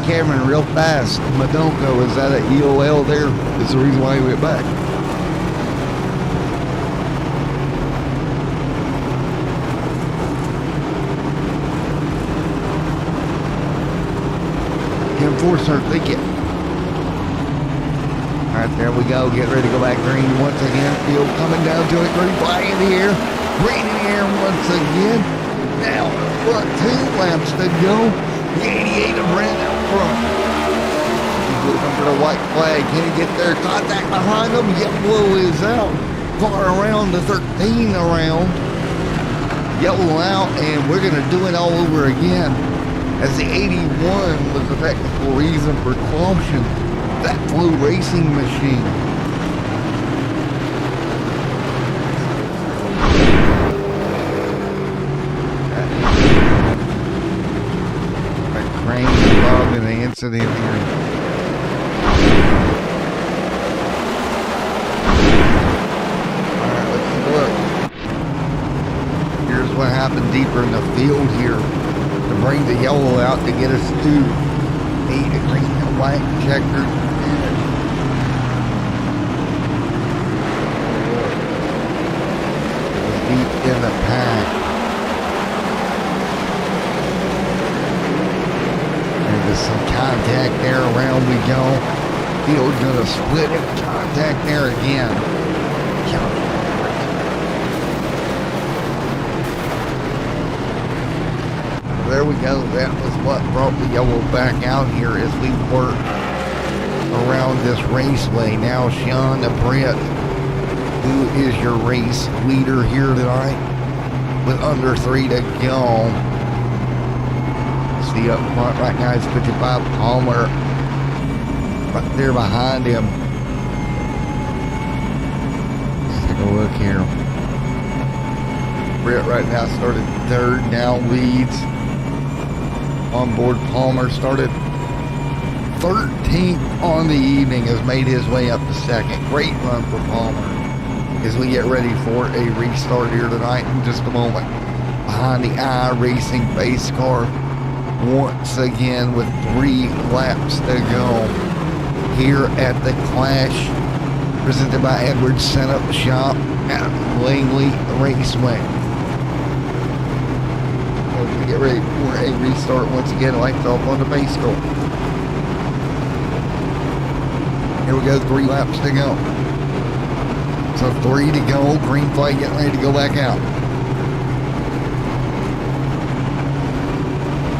Cameron real fast. Madonko is that at EOL there? Is the reason why he went back. Enforcer, thank you. Alright, there we go. Get ready to go back green once again. Field coming down to it. Green flag in the air. Green in the air once again. Now, what? 2 laps to go. The 88 of Brent out front. He's looking for the white flag. Can he get there? Contact behind him. Yellow is out. Far around the 13 around. Yellow out, and we're going to do it all over again. As the 81 was the technical reason for caution. That Flow Racing machine. Involved in the incident here. Alright, let's take a look. Here's what happened deeper in the field here to bring the yellow out to get us to a green and white checkered finish. Deep in the pack. There's some contact there, around we go. Field's gonna split it. Contact there again. There we go. That was what brought the yellow back out here as we work around this raceway. Now Sean Brett, who is your race leader here tonight, with under 3 to go. See up front right now is 55 Palmer right there behind him. Let's take a look here. Brett right now started 3rd, now leads. On board Palmer started 13th on the evening, has made his way up to 2nd. Great run for Palmer as we get ready for a restart here tonight in just a moment. Behind the iRacing base car once again with 3 laps to go here at the Clash presented by Edwards Setup Shop at Langley Raceway. As we get ready for a restart once again, lights off on the base car. Here we go, 3 laps to go. So 3 to go, green flag getting ready to go back out.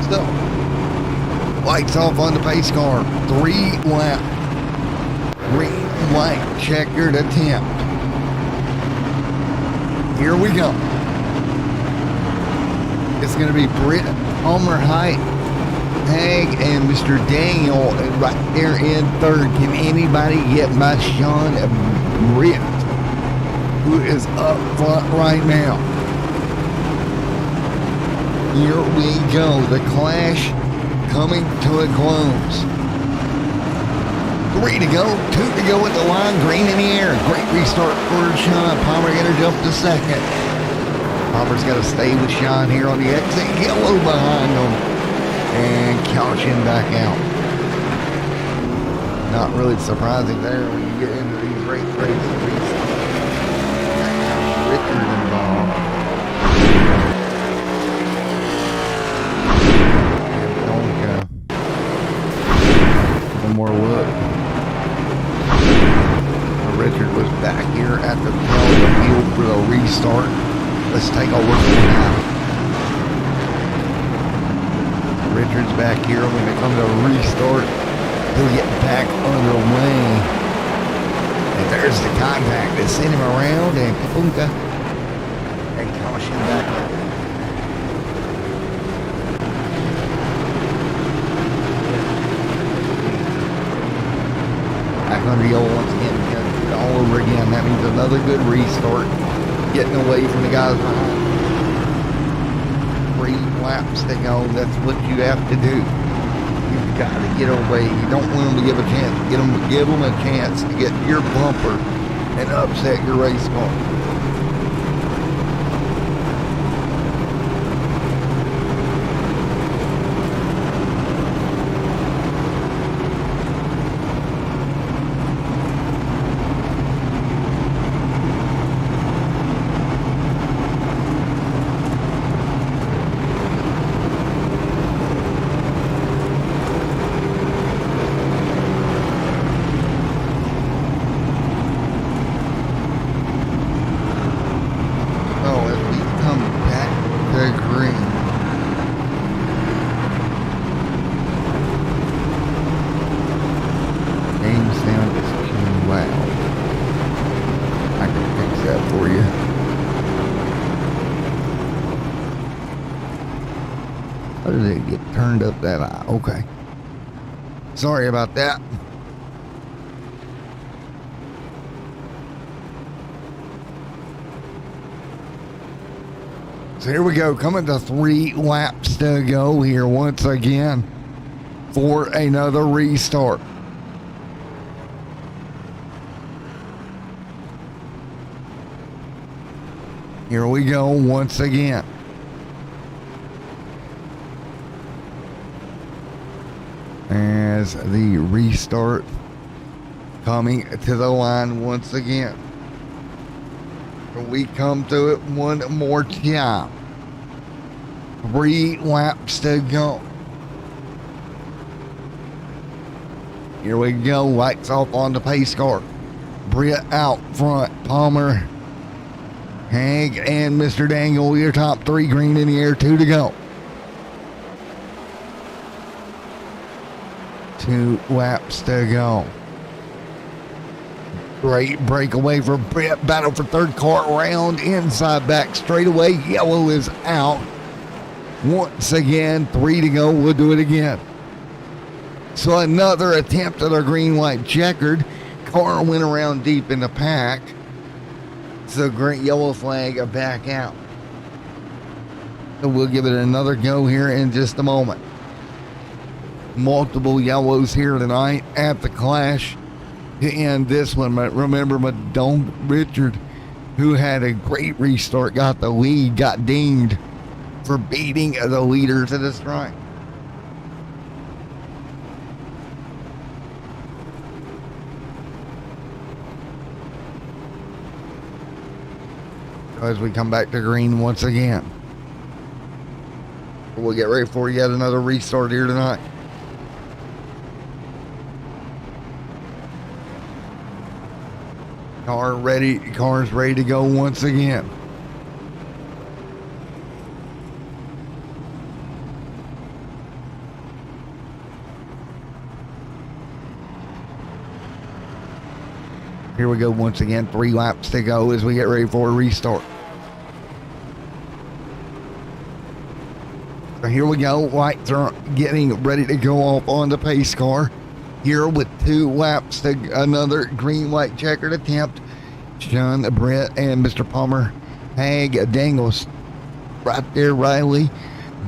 Still, lights off on the pace car. 3 lap. Green, white, checkered attempt. Here we go. It's going to be Britt, Palmer Height, Hag, and Mr. Daniel right there in 3rd. Can anybody get by Sean Britt, who is up front right now? Here we go. The Clash coming to a close. 3 to go. 2 to go at the line. Green in the air. Great restart for Sean. Palmer going to jump to 2nd. Palmer's got to stay with Sean here on the exit. Yellow behind him. And caution back out. Not really surprising there when you get into these races. Richard involved. One more look. Richard was back here at the tail of the field for the restart. Let's take a look at it now. Richard's back here when they come to a restart. He'll get back underway. And there's the contact that sent him around, and Kapunka And caution back up. Back under yellow once again. All over again. That means another good restart. Getting away from the guys behind. 3 laps to go. That's what you have to do. You've got to get away. You don't want them to give a chance. Give them a chance to get your bumper and upset your race car. How did it get turned up that high? Okay. Sorry about that. So here we go, coming to 3 laps to go here once again for another restart. Here we go once again. As the restart coming to the line once again. We come to it one more time. 3 laps to go. Here we go. Lights off on the pace car. Britt out front. Palmer, Hank, and Mr. Dangle. Your top 3, green in the air. 2 to go. 2 laps to go. Great breakaway for Britt. Battle for 3rd car round. Inside back straightaway. Yellow is out. Once again, 3 to go. We'll do it again. So another attempt at a green white checkered. Car went around deep in the pack. So great yellow flag back out. So we'll give it another go here in just a moment. Multiple yellows here tonight at the Clash to end this one. But remember, Madone Richard, who had a great restart, got the lead, got dinged for beating the leader to the strike. As we come back to green once again, we'll get ready for yet another restart here tonight. Car's ready to go once again. Here we go once again, 3 laps to go as we get ready for a restart. So here we go, lights are getting ready to go off on the pace car. Here with 2 laps to another green white checkered attempt. Sean, Brett, and Mr. Palmer, Hag, Dangles right there, Riley,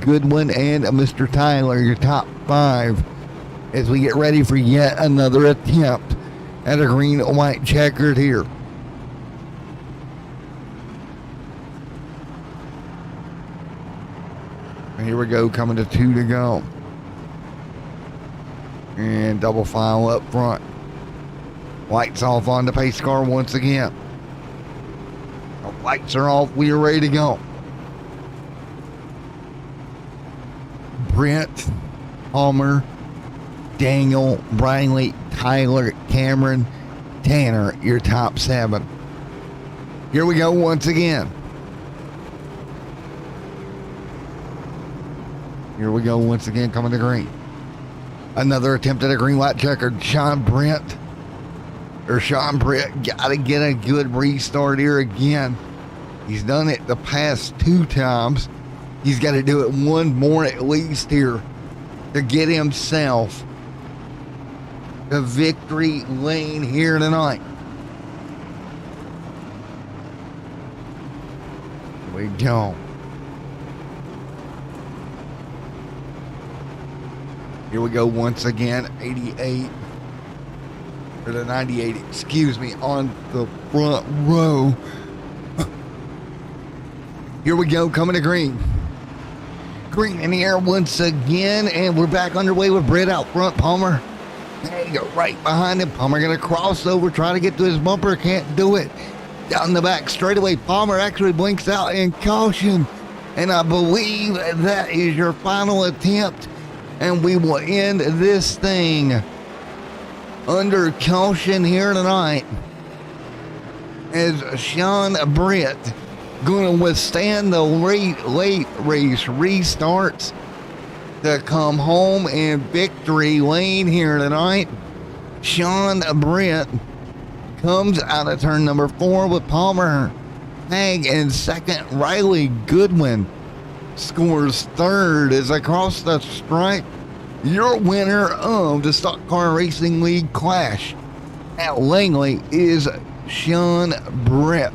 Goodwin, and Mr. Tyler, your top 5 as we get ready for yet another attempt at a green white checkered here. And here we go, coming to 2 to go. And double file up front. Lights off on the pace car once again. The lights are off. We are ready to go. Brent, Palmer, Daniel, Brinley, Tyler, Cameron, Tanner, your top 7. Here we go once again. Here we go once again, coming to green. Another attempt at a green white checkered. Sean Brett got to get a good restart here again He's done it the past 2 times. He's got to do it one more at least here to get himself the victory lane here tonight. Here we go. Here we go once again. 88 or the 98, excuse me, on the front row. Here we go, coming to green. Green in the air once again, and we're back underway with Brett out front. Palmer, hey, go right behind him. Palmer gonna cross over, try to get to his bumper, can't do it. Down the back straightaway, Palmer actually blinks out in caution, and I believe that is your final attempt, and we will end this thing under caution here tonight as Sean Brett going to withstand the late race restarts to come home in victory lane here tonight. Sean Brett comes out of turn number 4 with Palmer Hag in second. Riley Goodwin scores third as across the stripe. Your winner of the Stock Car Racing League Clash at Langley is Sean Brett.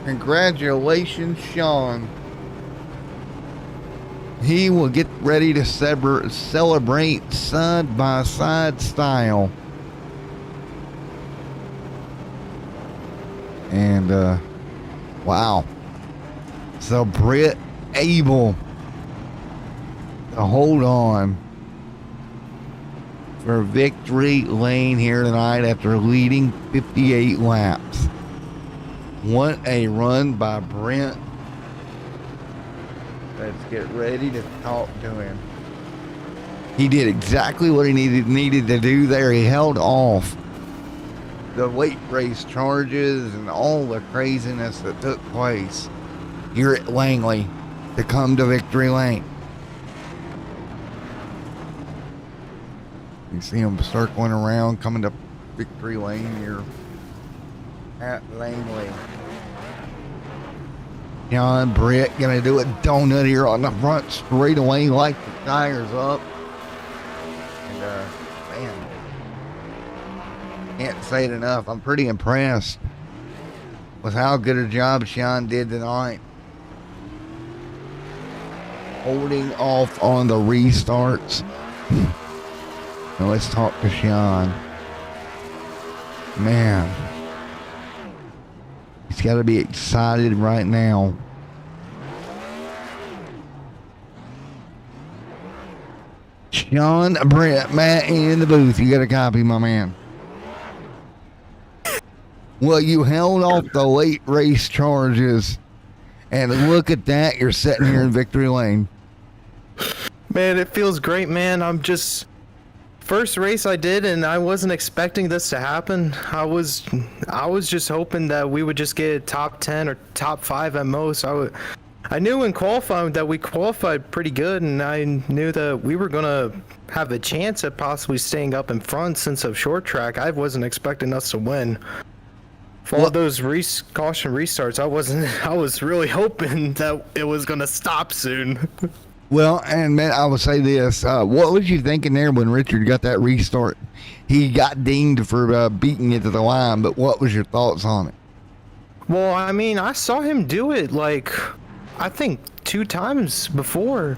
Congratulations, Sean. He will get ready to celebrate side-by-side style. And, wow. So Brett able to hold on for victory lane here tonight after leading 58 laps. What a run by Brent. Let's get ready to talk to him. He did exactly what he needed to do there. He held off the late race charges and all the craziness that took place here at Langley to come to victory lane. You see him circling around, coming to victory lane here at Langley. John Brett gonna do a donut here on the front straightaway, light the tires up. And man, can't say it enough. I'm pretty impressed with how good a job Sean did tonight. Holding off on the restarts. Now let's talk to Sean. Man, he's got to be excited right now. Sean Brett, Matt in the booth. You got a copy, my man. Well, you held off the late race charges, and look at that. You're sitting here in victory lane. Man, it feels great, man. I'm just... First race I did, and I wasn't expecting this to happen. I was just hoping that we would just get top 10 or top 5 at most. I knew in qualifying that we qualified pretty good, and I knew that we were gonna have a chance at possibly staying up in front since of short track. I wasn't expecting us to win. For all those caution restarts, I was really hoping that it was gonna stop soon. Well, and man, I will say this. What was you thinking there when Richard got that restart? He got dinged for beating it to the line, but what was your thoughts on it? Well, I mean, I saw him do it, like, I think 2 times before.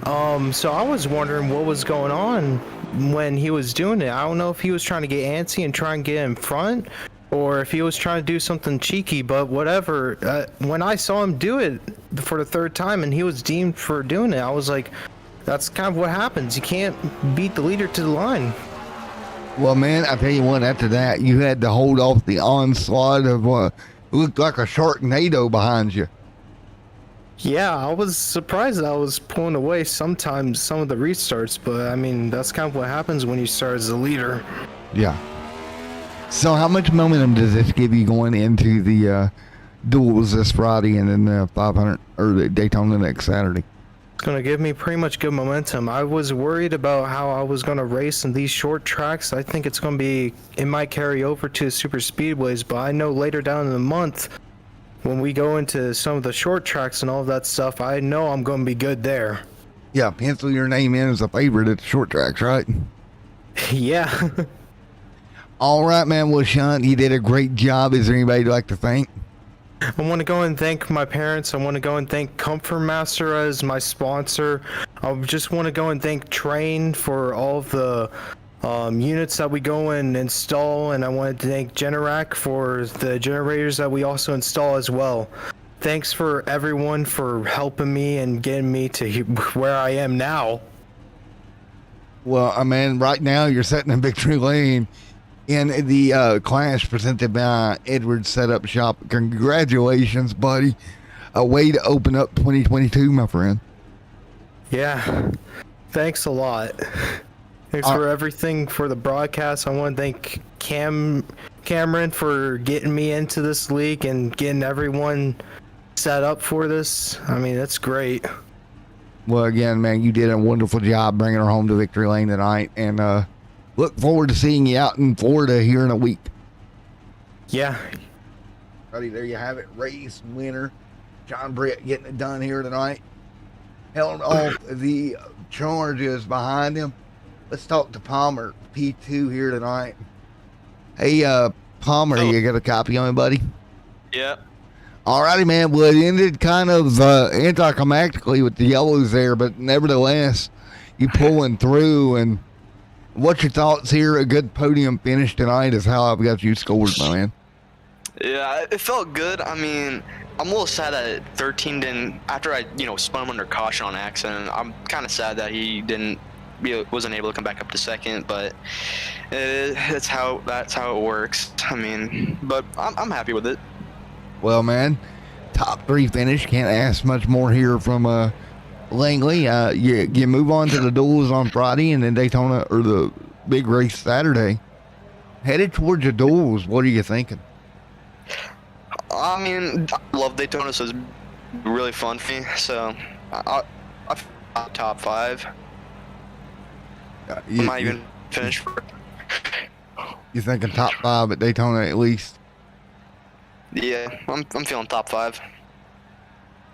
So I was wondering what was going on when he was doing it. I don't know if he was trying to get antsy and try and get in front, or if he was trying to do something cheeky, but whatever. When I saw him do it for the 3rd time and he was deemed for doing it, I was like, that's kind of what happens. You can't beat the leader to the line. Well, man, I tell you what, after that, you had to hold off the onslaught of what looked like a Sharknado behind you. Yeah, I was surprised that I was pulling away sometimes some of the restarts, but I mean, that's kind of what happens when you start as a leader. Yeah. So how much momentum does this give you going into the duels this Friday and then the 500 or the Daytona next Saturday? It's going to give me pretty much good momentum. I was worried about how I was going to race in these short tracks. I think it's going to be, it might carry over to super speedways, but I know later down in the month, when we go into some of the short tracks and all of that stuff, I know I'm going to be good there. Yeah, pencil your name in as a favorite at the short tracks, right? Yeah. All right, man. Well, Sean, you did a great job. Is there anybody you'd like to thank? I want to go and thank my parents. I want to go and thank Comfort Master as my sponsor. I just want to go and thank Train for all of the units that we go and install, and I want to thank Generac for the generators that we also install as well. Thanks for everyone for helping me and getting me to where I am now. Well, I mean, right now you're setting in victory lane in the clash presented by Edwards Setup Shop. Congratulations, buddy. A way to open up 2022, my friend. Yeah. Thanks a lot. Thanks for everything for the broadcast. I want to thank Cameron for getting me into this league and getting everyone set up for this. I mean, that's great. Well, again, man, you did a wonderful job bringing her home to victory lane tonight, and look forward to seeing you out in Florida here in a week. Yeah. Buddy, there you have it. Race winner John Britt getting it done here tonight. Held off the charges behind him. Let's talk to Palmer, P2 here tonight. Hey, Palmer, you got a copy on me, buddy? Yeah. Alrighty, man. Well, it ended kind of anticlimactically with the yellows there, but nevertheless, you pulling through. And what's your thoughts here? A good podium finish tonight is how I've got you scored, my man. Yeah, it felt good. I mean, I'm a little sad that 13 didn't, after I, spun him under caution on accident. I'm kind of sad that he wasn't able to come back up to second, but that's how it works. I mean, but I'm happy with it. Well, man, top 3 finish. Can't ask much more here from Langley. You move on to the duels on Friday and then Daytona, or the big race Saturday. Headed towards the duels. What are you thinking? I mean, I love Daytona, so it's really fun for me. So I top 5. I might even finish. You thinking top 5 at Daytona at least? Yeah, I'm feeling top 5.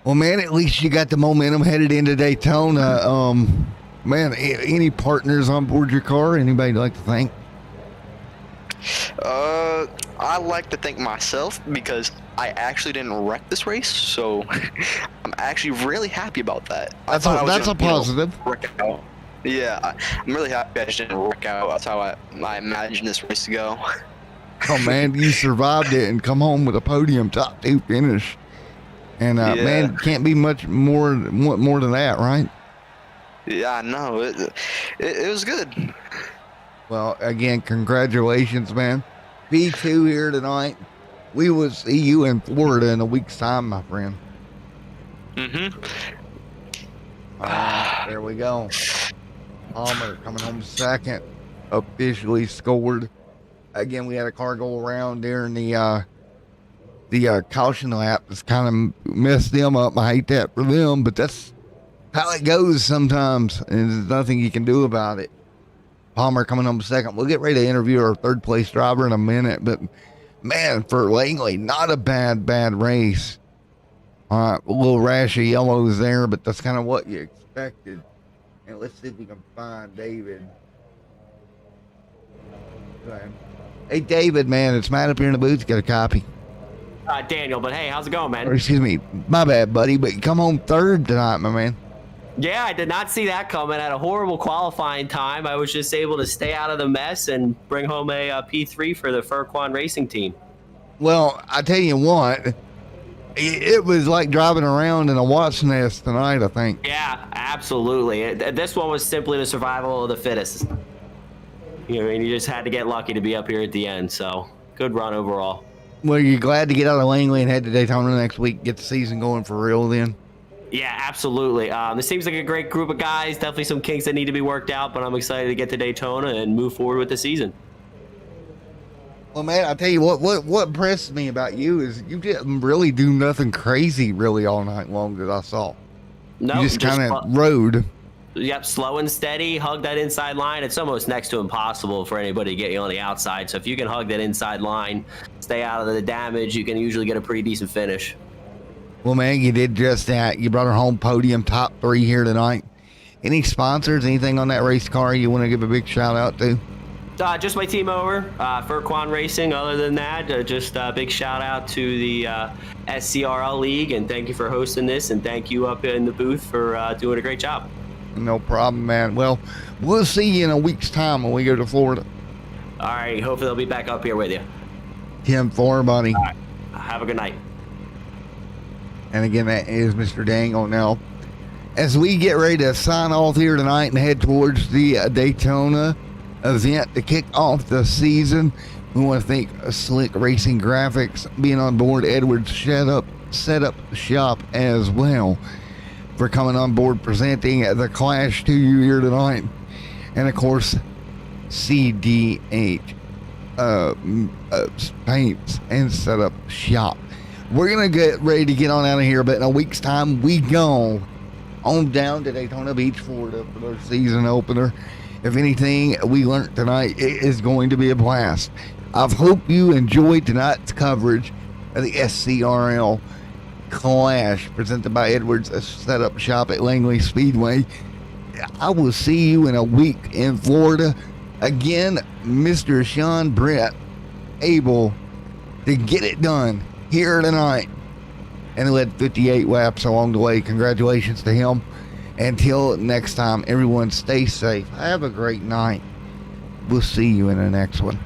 Well, man, at least you got the momentum headed into Daytona. Man, any partners on board your car? Anybody you'd like to thank? I like to thank myself because I actually didn't wreck this race, so I'm actually really happy about that. That's a positive. Wreck out. Yeah, I'm really happy I just didn't wreck out. That's how I imagined this race to go. Oh, man, you survived it and come home with a podium top 2 finish. And, man, can't be much more than that, right? Yeah, I know. It was good. Well, again, congratulations, man. P2 here tonight. We will see you in Florida in a week's time, my friend. Mm-hmm. All right, there we go. Palmer coming home second. Officially scored. Again, we had a car go around during the caution lap. It's kind of messed them up. I hate that for them, but that's how it goes sometimes, and there's nothing you can do about it. Palmer coming home second. We'll get ready to interview our 3rd place driver in a minute, but man, for Langley, not a bad race. All right, a little rash of yellows there, but that's kind of what you expected. And let's see if we can find David. Okay. Hey, David, man, it's Matt up here in the booth. Got a copy. Daniel, but hey, how's it going, man? Or, excuse me, my bad, buddy, but you come home 3rd tonight, my man. Yeah, I did not see that coming. I had a horrible qualifying time. I was just able to stay out of the mess and bring home a P3 for the Furquan Racing Team. Well, I tell you what, it was like driving around in a wasp nest tonight, I think. Yeah, absolutely. This one was simply the survival of the fittest. You just had to get lucky to be up here at the end, so good run overall. Well, you're glad to get out of Langley and head to Daytona next week, get the season going for real then? Yeah, absolutely. This seems like a great group of guys. Definitely some kinks that need to be worked out, but I'm excited to get to Daytona and move forward with the season. Well, man, I tell you what impressed me about you is you didn't really do nothing crazy really all night long that I saw. No, You just kind of rode. Yep, slow and steady, hug that inside line. It's almost next to impossible for anybody to get you on the outside. So if you can hug that inside line, stay out of the damage, you can usually get a pretty decent finish. Well, man, you did just that. You brought her home podium top 3 here tonight. Any sponsors, anything on that race car you want to give a big shout out to? Just my team over, Furquan Racing. Other than that, just a big shout out to the SCRL League, and thank you for hosting this, and thank you up in the booth for doing a great job. No problem, man. Well, we'll see you in a week's time when we go to Florida. All right, hopefully they'll be back up here with you. 10-4, buddy. All right, have a good night. And again, that is Mr. Dangle. Now, as we get ready to sign off here tonight and head towards the Daytona event to kick off the season, we want to thank Slick Racing Graphics being on board, Edwards Setup Shop as well, for coming on board presenting the Clash to you here tonight. And of course, CDH Paints and Setup Shop. We're gonna get ready to get on out of here, but in a week's time we go on down to Daytona Beach, Florida for their season opener. If anything we learned tonight, it is going to be a blast. I hope you enjoyed tonight's coverage of the SCRL Clash presented by Edwards Setup Shop at Langley Speedway. I will see you in a week in Florida. Again, Mr. Sean Brett able to get it done here tonight and led 58 laps along the way. Congratulations to him. Until next time, everyone stay safe. Have a great night. We'll see you in the next one.